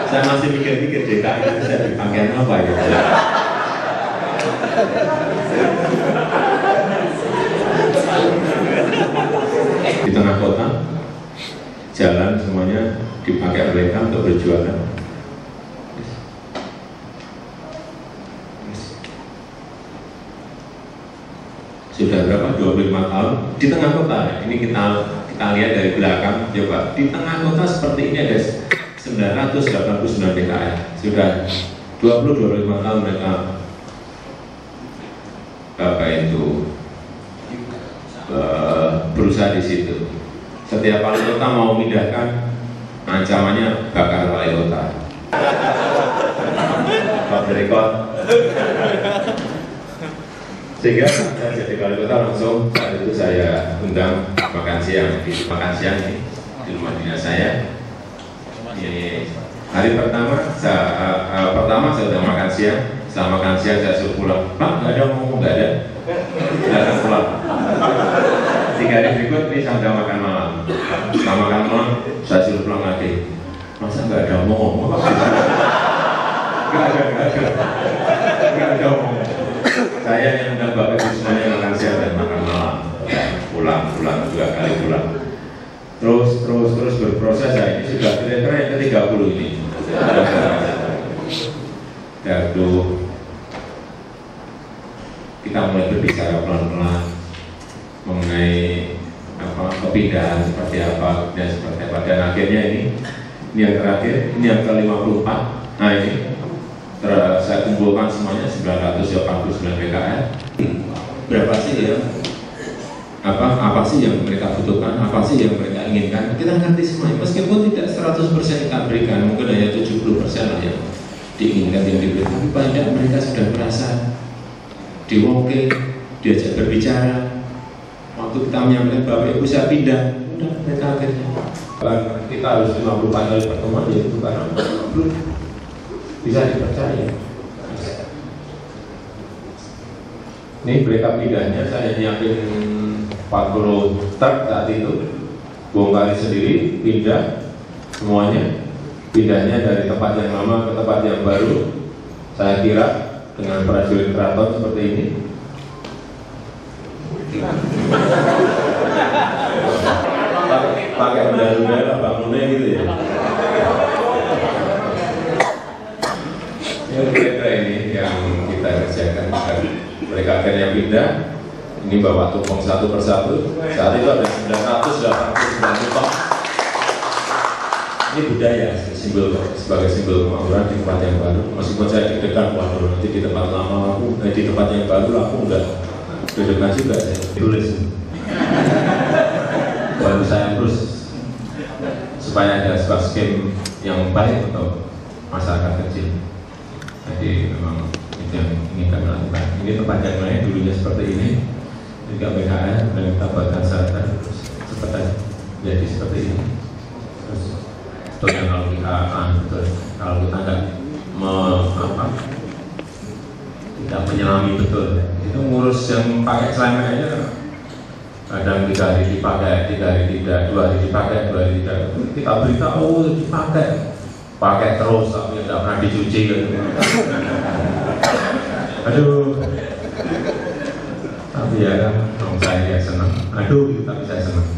Saya masih mikir-mikir DKI saya di pakaian apa ya. Di tengah kota, jalan semuanya dipakai mereka untuk berjualan. Sudah berapa? 25 tahun di tengah kota. Ini kita lihat dari belakang, coba di tengah kota seperti ini ada 989 PKL. Sudah 25 tahun mereka itu berusaha di situ. Setiap wali kota mau memindahkan, ancamannya bakar wali kota. Pak Direkod. Sehingga saya jadi wali kota langsung saat itu saya undang makan siang di di rumah dinas saya. Ini hari pertama saya udah makan siang. Setelah makan siang saya suruh pulang. Pak, nggak ada ngomong, nggak ada. Datang pulang. 3 hari berikut ini saya udah makan malam. Setelah makan malam saya suruh pulang lagi. Masa nggak ada ngomong? Nggak ada ngomong. Saya yang undang Bapak Ibu semuanya makan siang dan makan malam. Pulang 2 kali pulang. Terus berproses. Ini sudah kira-kira yang ke-30 ini. Lalu kita mulai berbicara pelan-pelan mengenai kepindahan seperti apa dan seperti apa. Dan akhirnya ini yang terakhir, ini yang ke-54. Nah ini saya kumpulkan semuanya 989 PKL. Berapa sih ya? Apa sih yang mereka butuhkan? Apa sih yang mereka inginkan? Kita ngerti semuanya. Meskipun tidak 100% kita berikan, mungkin hanya 70% lah yang diinginkan yang diberikan. Tapi paling tidak mereka sudah merasa diwoke, diajak berbicara. Waktu kita menyampaikan Bapak Ibu saya pindah, udah mereka akhirnya. Kita harus 54 kali pertemuan, yaitu karena belum bisa dipercaya. Ini mereka pindahnya, saya nyiapin 40 truk saat itu, bongkar sendiri, pindah semuanya. Pindahnya dari tempat yang lama ke tempat yang baru. Saya kira dengan prajurit keraton seperti ini. Pakai benda-benda bangunnya gitu ya. Ini kira-kira ini yang kita kerjakan. Mereka akhirnya pindah. Ini bawa tumpeng satu persatu. Saat itu ada 989 tumpeng. Ini budaya sebagai simbol kemakmuran di tempat yang baru. Meskipun saya deg-degan, waduh nanti di tempat lama aku, di tempat yang baru aku enggak deg-degan juga. Saya tulis baru saya terus supaya ada sebuah skema yang baik untuk masyarakat kecil. Jadi memang itu yang ingin kami lakukan. Ini tempat yang lain dulunya seperti ini, juga PKL dan kita buatkan syarat terus seperti jadi seperti ini. Terus betul yang kalau kita nggak tidak menyelami betul, itu ngurus yang pakai celana aja kadang 3 hari dipakai, 3 hari tidak, 2 hari dipakai, 2 hari tidak. Kita beritahu pakai terus tapi tidak pernah dicuci gitu. Aduh, tapi ya saya senang. Aduh, tapi saya senang.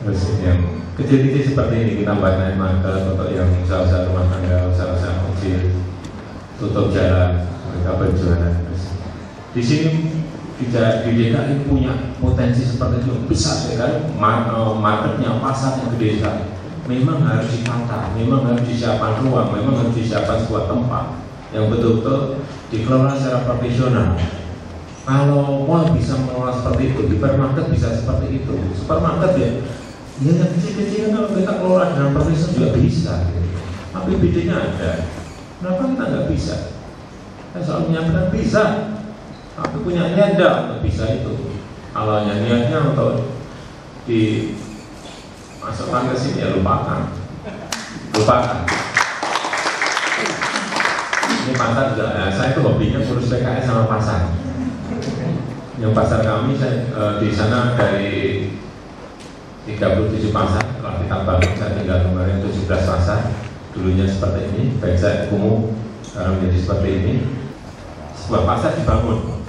Terus yang kecil-kecil seperti ini kita buat naik market untuk yang usaha-usaha rumah tangga, usaha-usaha kecil, tutup jalan, mereka berjualan. Di sini di DKI punya potensi seperti itu besar sekali. Marketnya, pasarnya gede sekali. Memang harus ditata, memang harus disiapkan ruang, memang harus disiapkan sebuah tempat yang betul-betul dikelola secara profesional. Kalau mall bisa mengelola seperti itu, hipermarket bisa seperti itu, supermarket ya yang kecil-kecil kalau kita kelola dengan profesional juga bisa gitu. Tapi bedanya ada. Kenapa kita nggak bisa? Saya selalu menyampaikan bisa, tapi punya niat untuk bisa itu. Kalau niatnya untuk dimasukkan ke sini ya lupakan. Ini pasar juga. Nah, saya itu hobinya ngurus PKS sama pasar. Yang pasar kami di sana dari 37 pasar, kalau kita bangun saya tinggal kemarin 17 pasar. Dulunya seperti ini, baik saya kumuh sekarang menjadi seperti ini. Sebuah pasar dibangun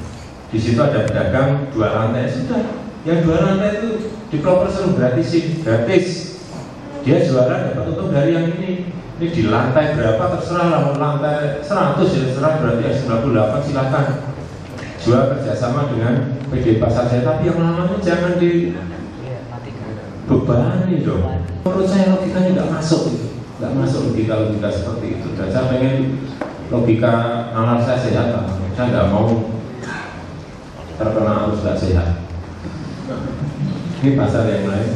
di situ ada pedagang 2 lantai, sudah. Yang 2 lantai itu developer suruh gratisin, gratis. Dia jualan dapat untung dari yang ini. Ini di lantai berapa terserah lah, lantai 100 ya terserah, berarti ya 98 silakan. Jual kerjasama dengan PD Pasar Jaya, tapi yang namanya jangan dibebani dong. Menurut saya logikanya nggak masuk, nggak masuk logika seperti itu. Dan saya pengen logika nalar saya sehat, saya nggak mau terkena arus nggak sehat. Ini pasar yang lain,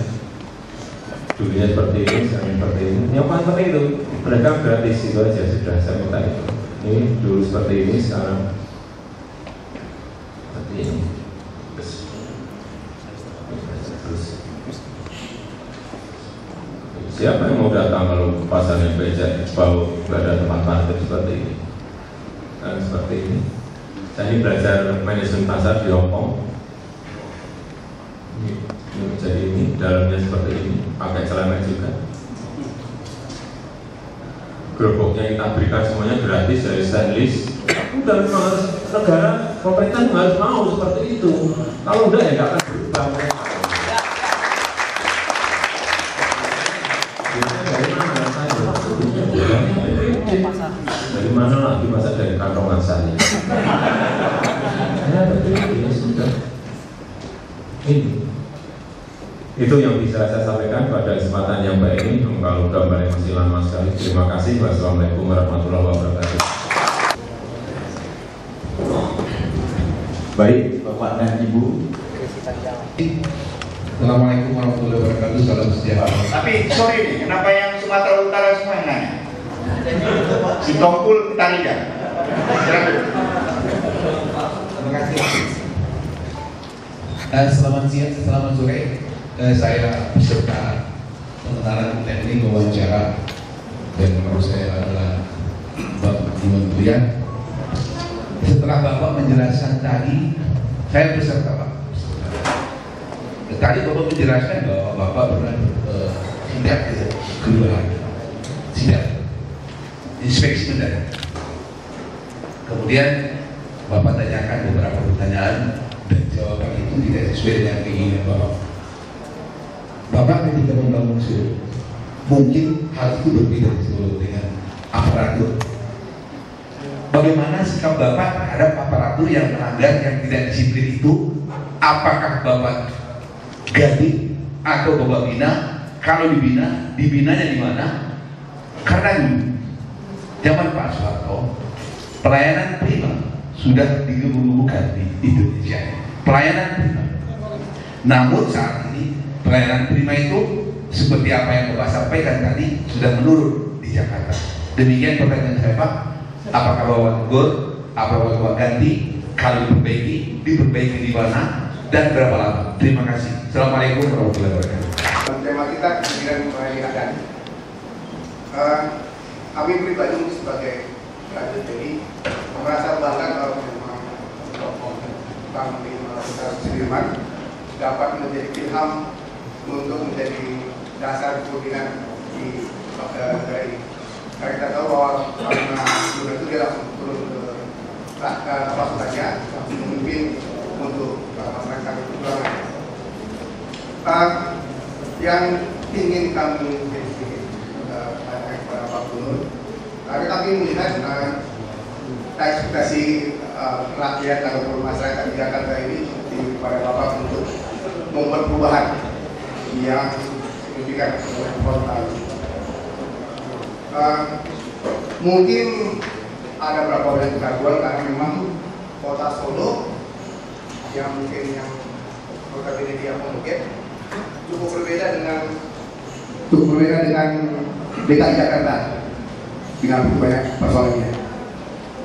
dulunya seperti ini, sekarang seperti ini. Yang paling penting itu berdagang gratis, itu aja sudah saya minta itu. Ini dulu seperti ini, sekarang seperti ini. Terus siapa yang mau datang kalau pasarnya becek, bau, nggak ada tempat parkir seperti ini? Dan seperti ini. Saya ini belajar manajemen pasar di Hong Kong. Ini jadi ini, dalamnya seperti ini, pakai celana juga. Geroboknya kita berikan semuanya gratis dari stainless. Udah memang harus negara, pemerintah harus mau seperti itu. Kalau udah ya nggak akan berubah. Dari mana lagi, masa dari kantongan saya? Ya betul, ya sudah. Ini itu yang bisa saya sampaikan pada kesempatan yang baik ini. Kalau gambarnya masih lama sekali, terima kasih. Wassalamualaikum warahmatullahi wabarakatuh. Baik, Bapak dan Ibu. Assalamualaikum warahmatullahi wabarakatuh. Salam sejahtera. Tapi sorry nih, kenapa yang Sumatera Utara semua yang nanya? Si Tongkul Tarigan. Terima kasih. Selamat siang, selamat sore. Saya beserta pengenalan teknik wawancara, dan menurut saya adalah Bapak Kementerian. Setelah Bapak menjelaskan tadi, saya beserta Pak. Tadi Bapak menjelaskan bahwa Bapak pernah sidak ke kelurahan, sidak inspeksi mendadak. Kemudian Bapak tanyakan beberapa pertanyaan dan jawaban itu tidak sesuai dengan keinginan Bapak. Bapak ketika membangun Solo, mungkin hal itu berbeda di Solo dengan aparatur. Bagaimana sikap Bapak terhadap aparatur yang melanggar, yang tidak disiplin itu? Apakah Bapak ganti atau Bapak bina? Kalau dibina, dibinanya di mana? Karena dulu zaman Pak Soeharto, pelayanan prima sudah digebu-gebukan di Indonesia. Pelayanan prima. Namun saat ini pelayanan prima itu seperti apa yang Bapak sampaikan tadi sudah menurun di Jakarta. Demikian pertanyaan saya, Pak. Apakah Bapak tegur? Apakah Bapak ganti? Kalau diperbaiki di mana dan berapa lama? Terima kasih. Assalamualaikum warahmatullahi wabarakatuh. Tema kita kemudian mengadakan. Kami pribadi sebagai Raja Jadi merasa bangga kalau memang Bang Sudirman dapat menjadi ilham untuk menjadi dasar kepemimpinan di dari. Karena kita tahu bahwa karena dulu itu dia langsung turun ke pasukannya, langsung memimpin untuk masyarakat perjuangan. Yang ingin kami tanyakan kepada Pak Gubernur, karena kami melihat ekspektasi rakyat atau masyarakat di Jakarta ini kepada Bapak untuk membuat perubahan yang signifikan untuk kota. Mungkin ada beberapa yang keraguan karena memang kota Solo yang mungkin yang kota ini dia mungkin cukup berbeda dengan DKI Jakarta dengan banyak persoalannya.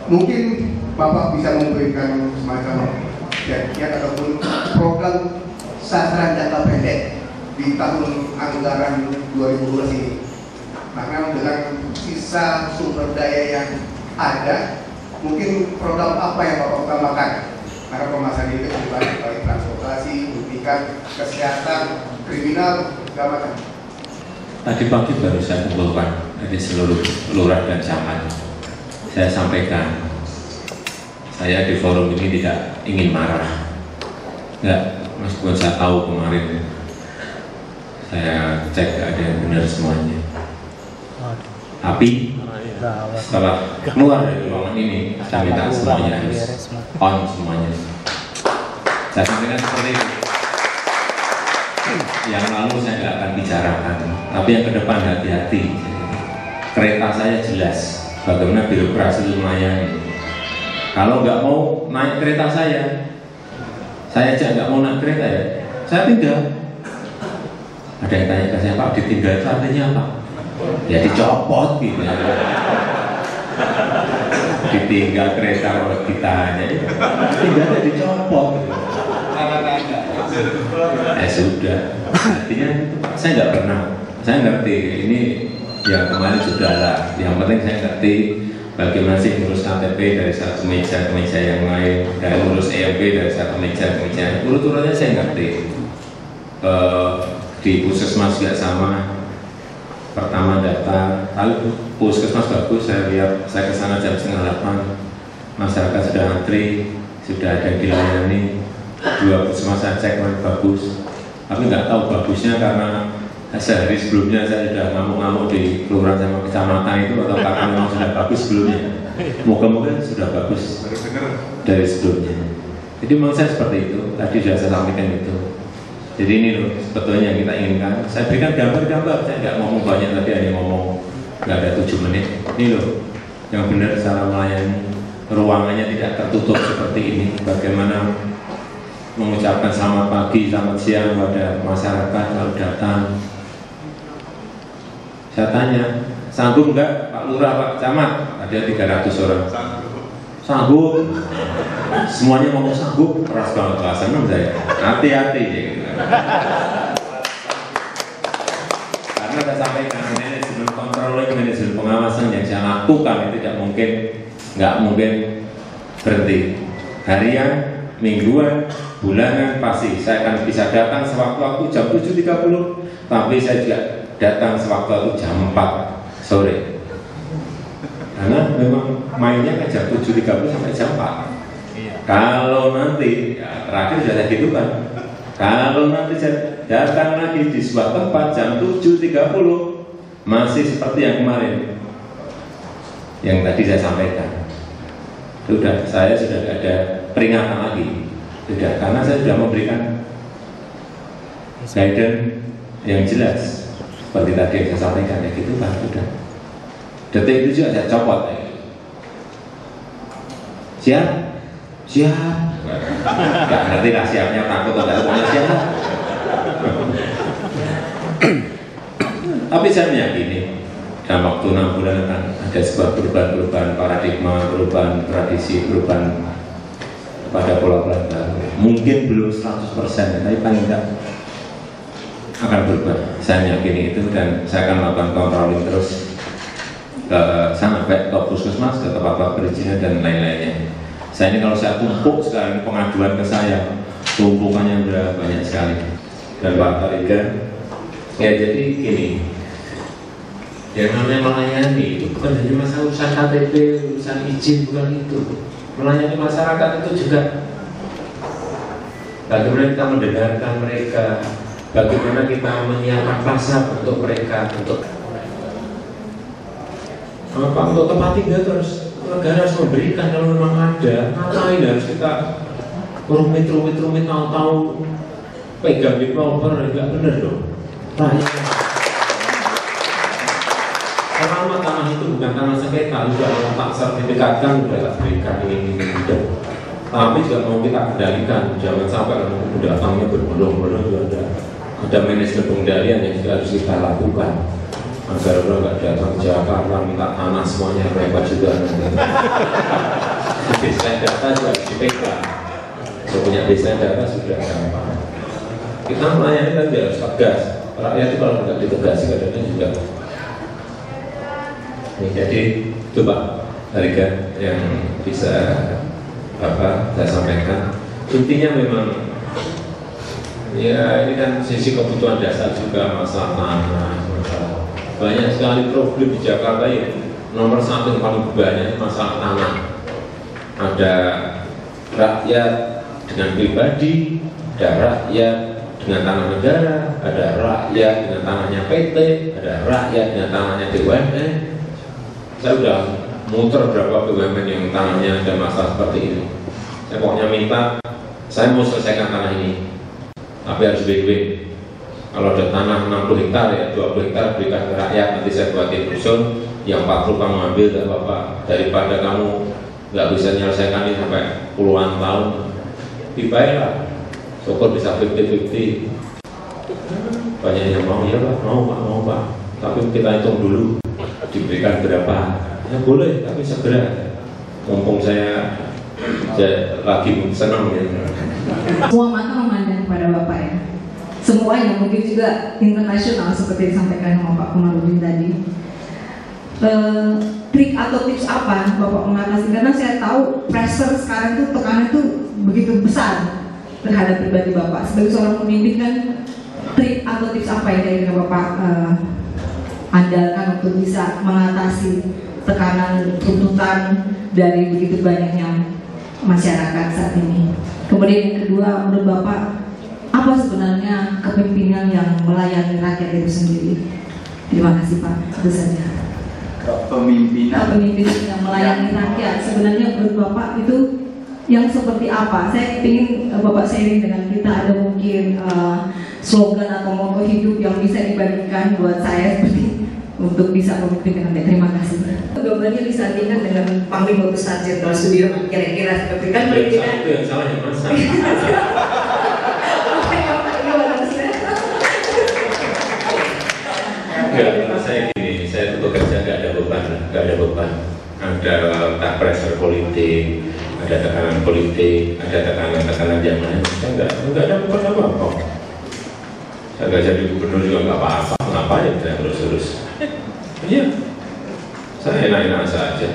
Mungkin Bapak bisa memberikan semacam kajian ataupun program sasaran jangka pendek di tahun anggaran 2012 ini. Karena dengan sisa sumber daya yang ada, mungkin program apa yang Bapak utamakan? Karena permasalahan itu dibalik dari transportasi, pendidikan, kesehatan, kriminal, segala macam. Tadi pagi baru saya kumpulkan dari seluruh lurah dan camat. Saya sampaikan saya di forum ini tidak ingin marah. Enggak, meskipun saya tahu kemarin saya cek ada yang benar semuanya. Tapi setelah keluar dari ruangan ini, saya minta semuanya harus on semuanya. Saya sampaikan seperti itu. Yang lalu saya nggak akan bicarakan, tapi yang ke depan hati-hati. Kereta saya jelas bagaimana birokrasi itu melayani. Kalau nggak mau naik kereta saya aja nggak mau naik kereta ya, saya tinggal. Ada yang tanya ke saya, Pak, ditinggal itu artinya apa? Ya dicopot gitu. Ditinggal kereta kalau ditanya, tinggalnya dicopot. Sudah. Artinya saya nggak pernah. Saya ngerti ini yang kemarin sudah lah. Yang penting saya ngerti bagaimana sih ngurus KTP dari satu meja ke meja yang lain, dan ngurus EMP dari satu meja ke meja. Urut-urutnya saya ngerti. Di puskesmas juga sama. Pertama datang, lalu puskesmas bagus, saya lihat, saya ke sana jam 7:30, masyarakat sudah antri, sudah ada yang dilayani. 2 puskesmas saya cek bagus, tapi nggak tahu bagusnya karena sehari sebelumnya saya sudah ngamuk-ngamuk di kelurahan sama kecamatan itu, atau karena memang sudah bagus sebelumnya. Moga-moga sudah bagus dari sebelumnya. Jadi memang saya seperti itu, tadi sudah saya sampaikan itu. Jadi ini loh sebetulnya yang kita inginkan. Saya berikan gambar-gambar, saya nggak ngomong banyak, tadi hanya ngomong nggak ada 7 menit. Ini loh yang benar cara melayani. Ruangannya tidak tertutup seperti ini. Bagaimana mengucapkan selamat pagi, selamat siang pada masyarakat kalau datang. Saya tanya, sanggup nggak Pak Lurah, Pak Camat? Ada 300 orang. Sanggup. Semuanya ngomong sanggup, keras banget bahasa saya. Hati-hati gitu. Karena saya sampaikan manajemen controlling, manajemen pengawasan yang saya lakukan itu nggak mungkin berhenti. Harian, mingguan, bulanan pasti saya akan bisa datang sewaktu-waktu jam 7.30, tapi saya juga datang sewaktu-waktu jam 4 sore. Karena memang mainnya kan jam 7.30 sampai jam 4. Kalau nanti, ya, terakhir sudah gitu kan. Kalau nanti saya datang lagi di sebuah tempat jam 7.30 masih seperti yang kemarin, yang tadi saya sampaikan. Sudah, saya sudah tidak ada peringatan lagi. Sudah, karena saya sudah memberikan guidance yang jelas. Seperti tadi yang saya sampaikan, ya gitu kan, sudah. Detik itu juga saya copot. Siap? Siap. Gak ngerti lah siapnya, takut atau tidak, pokoknya siap. Tapi saya meyakini dalam waktu 6 bulan akan ada sebuah perubahan-perubahan paradigma, perubahan tradisi, perubahan pada pola-pola baru. Mungkin belum 100%, tapi paling tidak akan berubah. Saya meyakini itu, dan saya akan melakukan controlling terus ke sana, baik ke puskesmas, ke tempat-tempat perizinan dan lain-lainnya. Saya ini kalau saya tumpuk sekarang pengaduan ke saya, tumpukannya sudah banyak sekali. Dan Pak Tarigan, ya jadi gini, yang namanya melayani itu bukan hanya masalah urusan KTP, urusan izin, bukan itu. Melayani masyarakat itu juga bagaimana kita mendengarkan mereka, bagaimana kita menyiapkan pasar untuk mereka, untuk tempat tinggal terus. Negara harus memberikan kalau memang ada. Ngapain harus kita rumit-rumit tahu-tahu pegang developer, nggak bener dong. Selama tanah itu bukan tanah sengketa, juga mau tak sertifikatkan, sudah berikan ini udah. Tapi juga mau kita kendalikan, jangan sampai datangnya berbondong-bondong juga ada manajemen pengendalian yang juga harus kita lakukan. Agar orang nggak datang ke Jakarta minta tanah semuanya repot juga nanti. Baseline data juga harus dipegang. Kalau punya baseline data sudah gampang. Kita melayani kan harus tegas. Rakyat itu kalau nggak ditegasi kadang-kadang juga. Ini jadi itu Pak Tarigan yang bisa saya sampaikan. Intinya memang ya ini kan sisi kebutuhan dasar juga, masalah tanah. Banyak sekali problem di Jakarta ya. Nomor 1 yang paling banyak masalah tanah. ada rakyat dengan pribadi, ada rakyat dengan tanah negara, ada rakyat dengan tanahnya PT, ada rakyat dengan tanahnya BUMN. Saya sudah muter berapa BUMN yang tanahnya ada masalah seperti ini. Saya pokoknya minta, saya mau selesaikan tanah ini, tapi harus win-win. Kalau ada tanah 60 hektar ya 20 hektar berikan ke rakyat, nanti saya buatin rusun, yang 40 kamu ambil tidak apa-apa, daripada kamu nggak bisa menyelesaikan ini sampai puluhan tahun. Dibayarlah, syukur bisa 50-50. Banyak yang mau, ya Pak, mau Pak, tapi kita hitung dulu diberikan berapa. Ya boleh, tapi segera, mumpung saya lagi senang ya. Semua mata memandang kepada Bapak ya. Semuanya mungkin juga internasional seperti disampaikan sama Pak Komarudin tadi. Trik atau tips apa Bapak mengatasi? Karena saya tahu pressure sekarang tuh, tekanan tuh begitu besar terhadap pribadi Bapak. Sebagai seorang pemimpin kan, trik atau tips apa yang kira-kira Bapak andalkan untuk bisa mengatasi tekanan tuntutan dari begitu banyaknya masyarakat saat ini? Kemudian yang kedua, menurut Bapak, apa sebenarnya kepemimpinan yang melayani rakyat itu sendiri? Terima kasih Pak, itu saja. Kepemimpinan yang melayani rakyat, sebenarnya menurut Bapak itu yang seperti apa? Saya ingin Bapak sharing dengan kita, ada mungkin slogan atau moto hidup yang bisa dibagikan buat saya seperti untuk bisa memimpin dengan baik. Terima kasih. Gambarnya disandingkan dengan Panglima Besar Jenderal Sudirman, kira-kira seperti kan? Itu yang salah yang masa. Enggak, saya gini, saya itu bekerja nggak ada beban. Ada tak pressure politik, ada tekanan politik, ada tekanan yang lain. Saya nggak ada beban apa-apa. Saya nggak jadi gubernur juga nggak apa-apa. Ngapain saya terus-terus? Iya, saya enak-enak saja.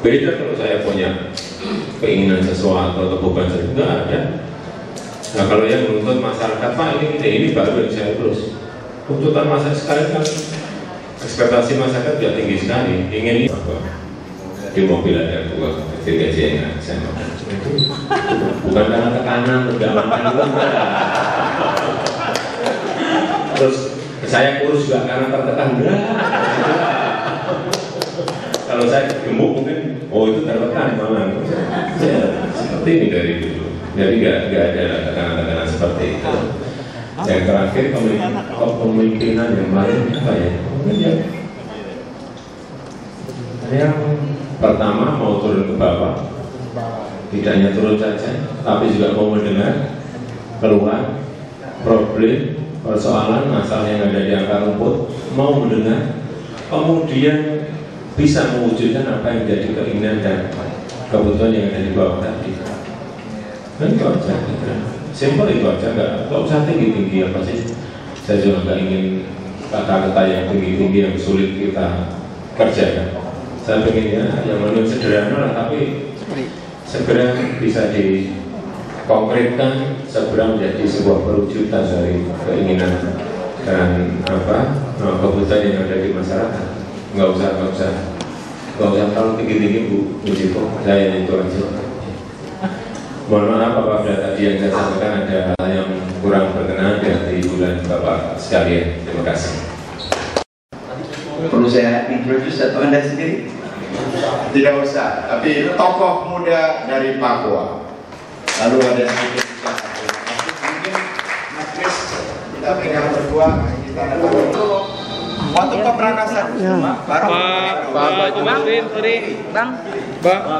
Beda kalau saya punya keinginan sesuatu atau beban sesuatu, nggak ada. Nah kalau yang menuntut masyarakat, Pak ini baru yang saya terus. Tuntutan masyarakat sekarang kan, ekspektasi masyarakat juga tinggi sekali. Ingin apa? Di mobil ada dua kecil gaji yang saya makan. Bukan karena tekanan, tegangan itu enggak. Terus saya kurus juga karena tertekan, enggak. Kalau saya gemuk mungkin, oh itu tertekan malah. Ya, seperti ini dari dulu. Jadi nggak ada tekanan-tekanan seperti itu. Yang terakhir kepemimpinan yang lain apa ya? Mungkin yang pertama mau turun ke bawah, tidak hanya turun saja, tapi juga mau mendengar keluhan, problem, persoalan, masalah yang ada di akar rumput, mau mendengar, kemudian bisa mewujudkan apa yang menjadi keinginan dan kebutuhan yang ada di bawah tadi. Dan itu aja, simpel itu aja, nggak usah tinggi-tinggi apa sih. Saya juga nggak ingin kata-kata yang tinggi-tinggi yang sulit kita kerjakan. Saya pengennya yang menurut sederhana lah, tapi segera bisa dikonkretkan, segera menjadi sebuah perwujudan dari keinginan dan kebutuhan yang ada di masyarakat. Nggak usah terlalu tinggi-tinggi Bu Jiko, saya itu aja. Mohon maaf apabila tadi yang saya sampaikan ada hal yang kurang berkenan di hati bulan Bapak sekalian. Terima kasih. Perlu saya introduce atau Anda sendiri? Tidak usah, tapi tokoh muda dari Papua. Lalu ada sedikit mungkin Mas Kris, kita pegang berdua, kita waktu keberangkatan baru Pak Jumarin, sorry Bang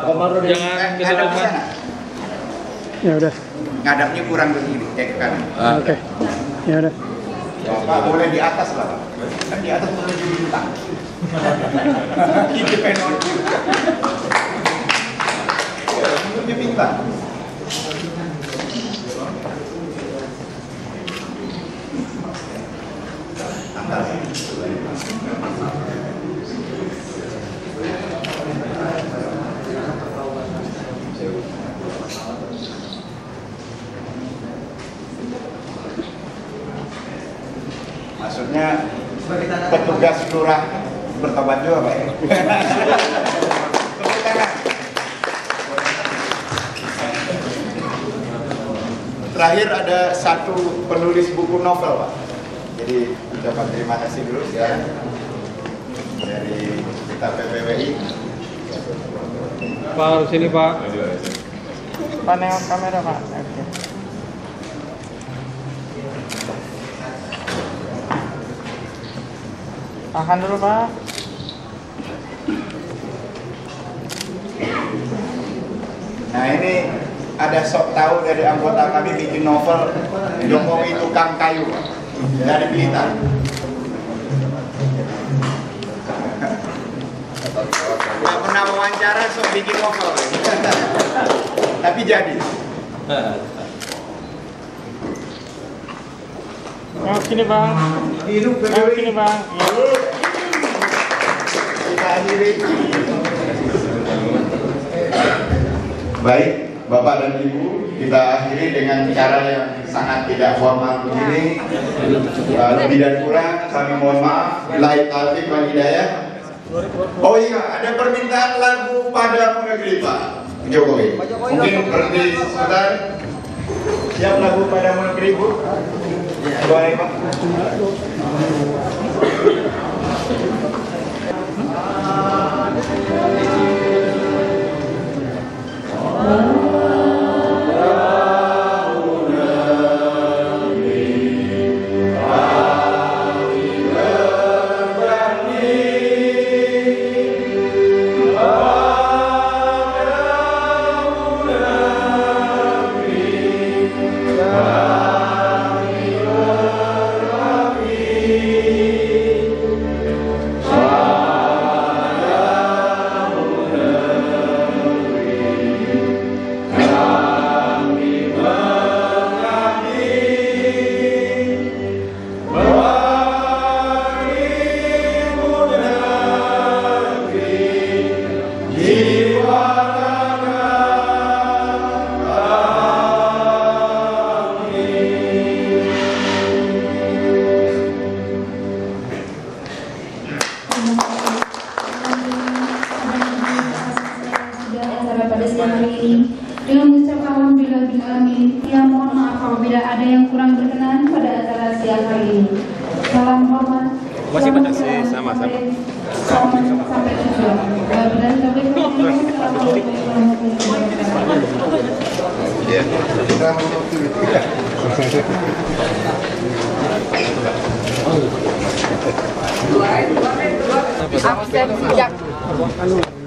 Komarudin, jangan ke depan. Ya udah. Ngadapnya kurang begini, ke kanan. Oke. Ya udah. Pak boleh di atas lah, kan di atas menuju bintang. Ini penol juga. Menuju bintang. Maksudnya petugas lurah bertobat juga Pak. Tepuk tangan. terakhir ada satu penulis buku novel, Pak. Jadi ucapan terima kasih dulu ya dari kita PPWI. Pak, harus sini Pak. Pak, nengok kamera Pak. Oke. Tahan dulu Pak. Nah ini ada sok tahu dari anggota kami bikin novel Jokowi Tukang Kayu dari Blitar. Nggak pernah wawancara sok bikin novel, tapi jadi. Oh, sini Bang. Hidup Oh, sini Bang. Kita akhiri. Baik, Bapak dan Ibu, kita akhiri dengan cara yang sangat tidak formal begini. Lebih dan kurang kami mohon maaf. Billahi taufiq wal hidayah. Oh iya, ada permintaan lagu Padamu Negeri Pak Jokowi. Mungkin berhenti sebentar. Siap lagu Padamu Negeri Bu? Boleh Pak.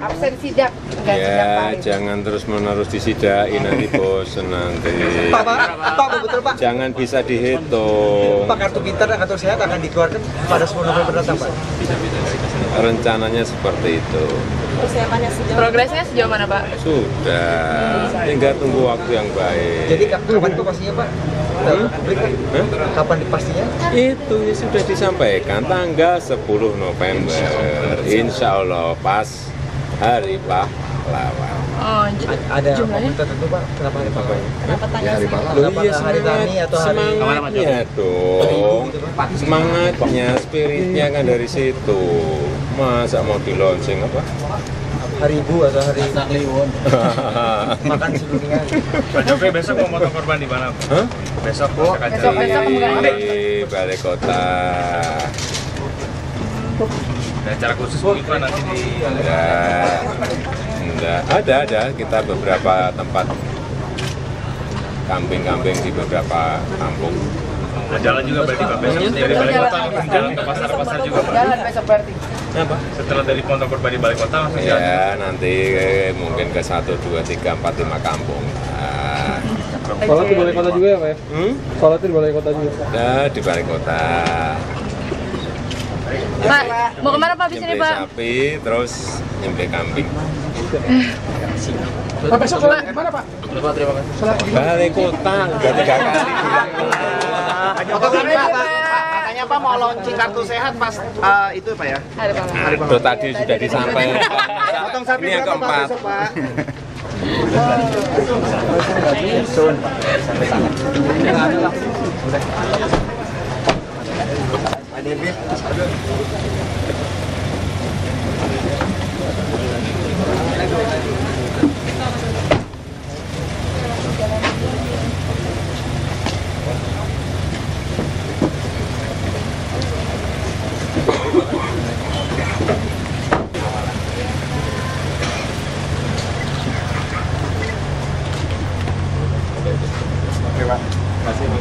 Absen sidak. Ya, jangan terus-menerus disidain, nanti bosen nanti. Pak, betul Pak. Jangan bisa dihitung. Pak, kartu pintar dan kartu sehat akan dikeluarkan pada 10 November datang, Pak. Rencananya seperti itu. Persiapannya sejauh progresnya sejauh mana Pak? Sudah, tinggal tunggu waktu yang baik. Jadi kapan itu pastinya Pak? Kapan pastinya? Itu sudah disampaikan tanggal 10 November. Insya Allah pas Hari Pahlawan. Oh, ada jumlahnya tertentu Pak? Kenapa Hari Pahlawan? Kenapa tanggal Hari Pahlawan? Loh, iya, semangatnya dong. Semangatnya, spiritnya kan dari situ. Masa mau di launching apa? Hari Ibu atau hari Kliwon? Makan sebelumnya. Pak Jokowi besok mau motong korban di mana? Hah? Besok di Balai Kota. Ada acara khusus begitu nanti di Enggak, ada kita beberapa tempat camping di beberapa kampung. Jalan juga berarti Pak besok dari Balai Kota langsung jalan ke pasar-pasar juga Pak. Jalan besok berarti. Apa? Setelah dari motong korban di Balai Kota langsung jalan. Ya, nanti mungkin ke 1, 2, 3, 4, 5 kampung. Nah. Sholat di Balai Kota juga ya Pak ya? Sholat di Balai Kota juga? Nah, di Balai Kota. Pak, mau kemana Pak di sini Pak? Sapi, terus nyembelih kambing. Pak, besok sholat di mana Pak? Terima kasih. Balai Kota, udah 3 kali bilang. Katanya Pak mau launching kartu sehat pas itu Pak ya? Hari Pahlawan. Itu tadi sudah disampaikan. Ini yang keempat. Pak. Oke Pak. Makasih.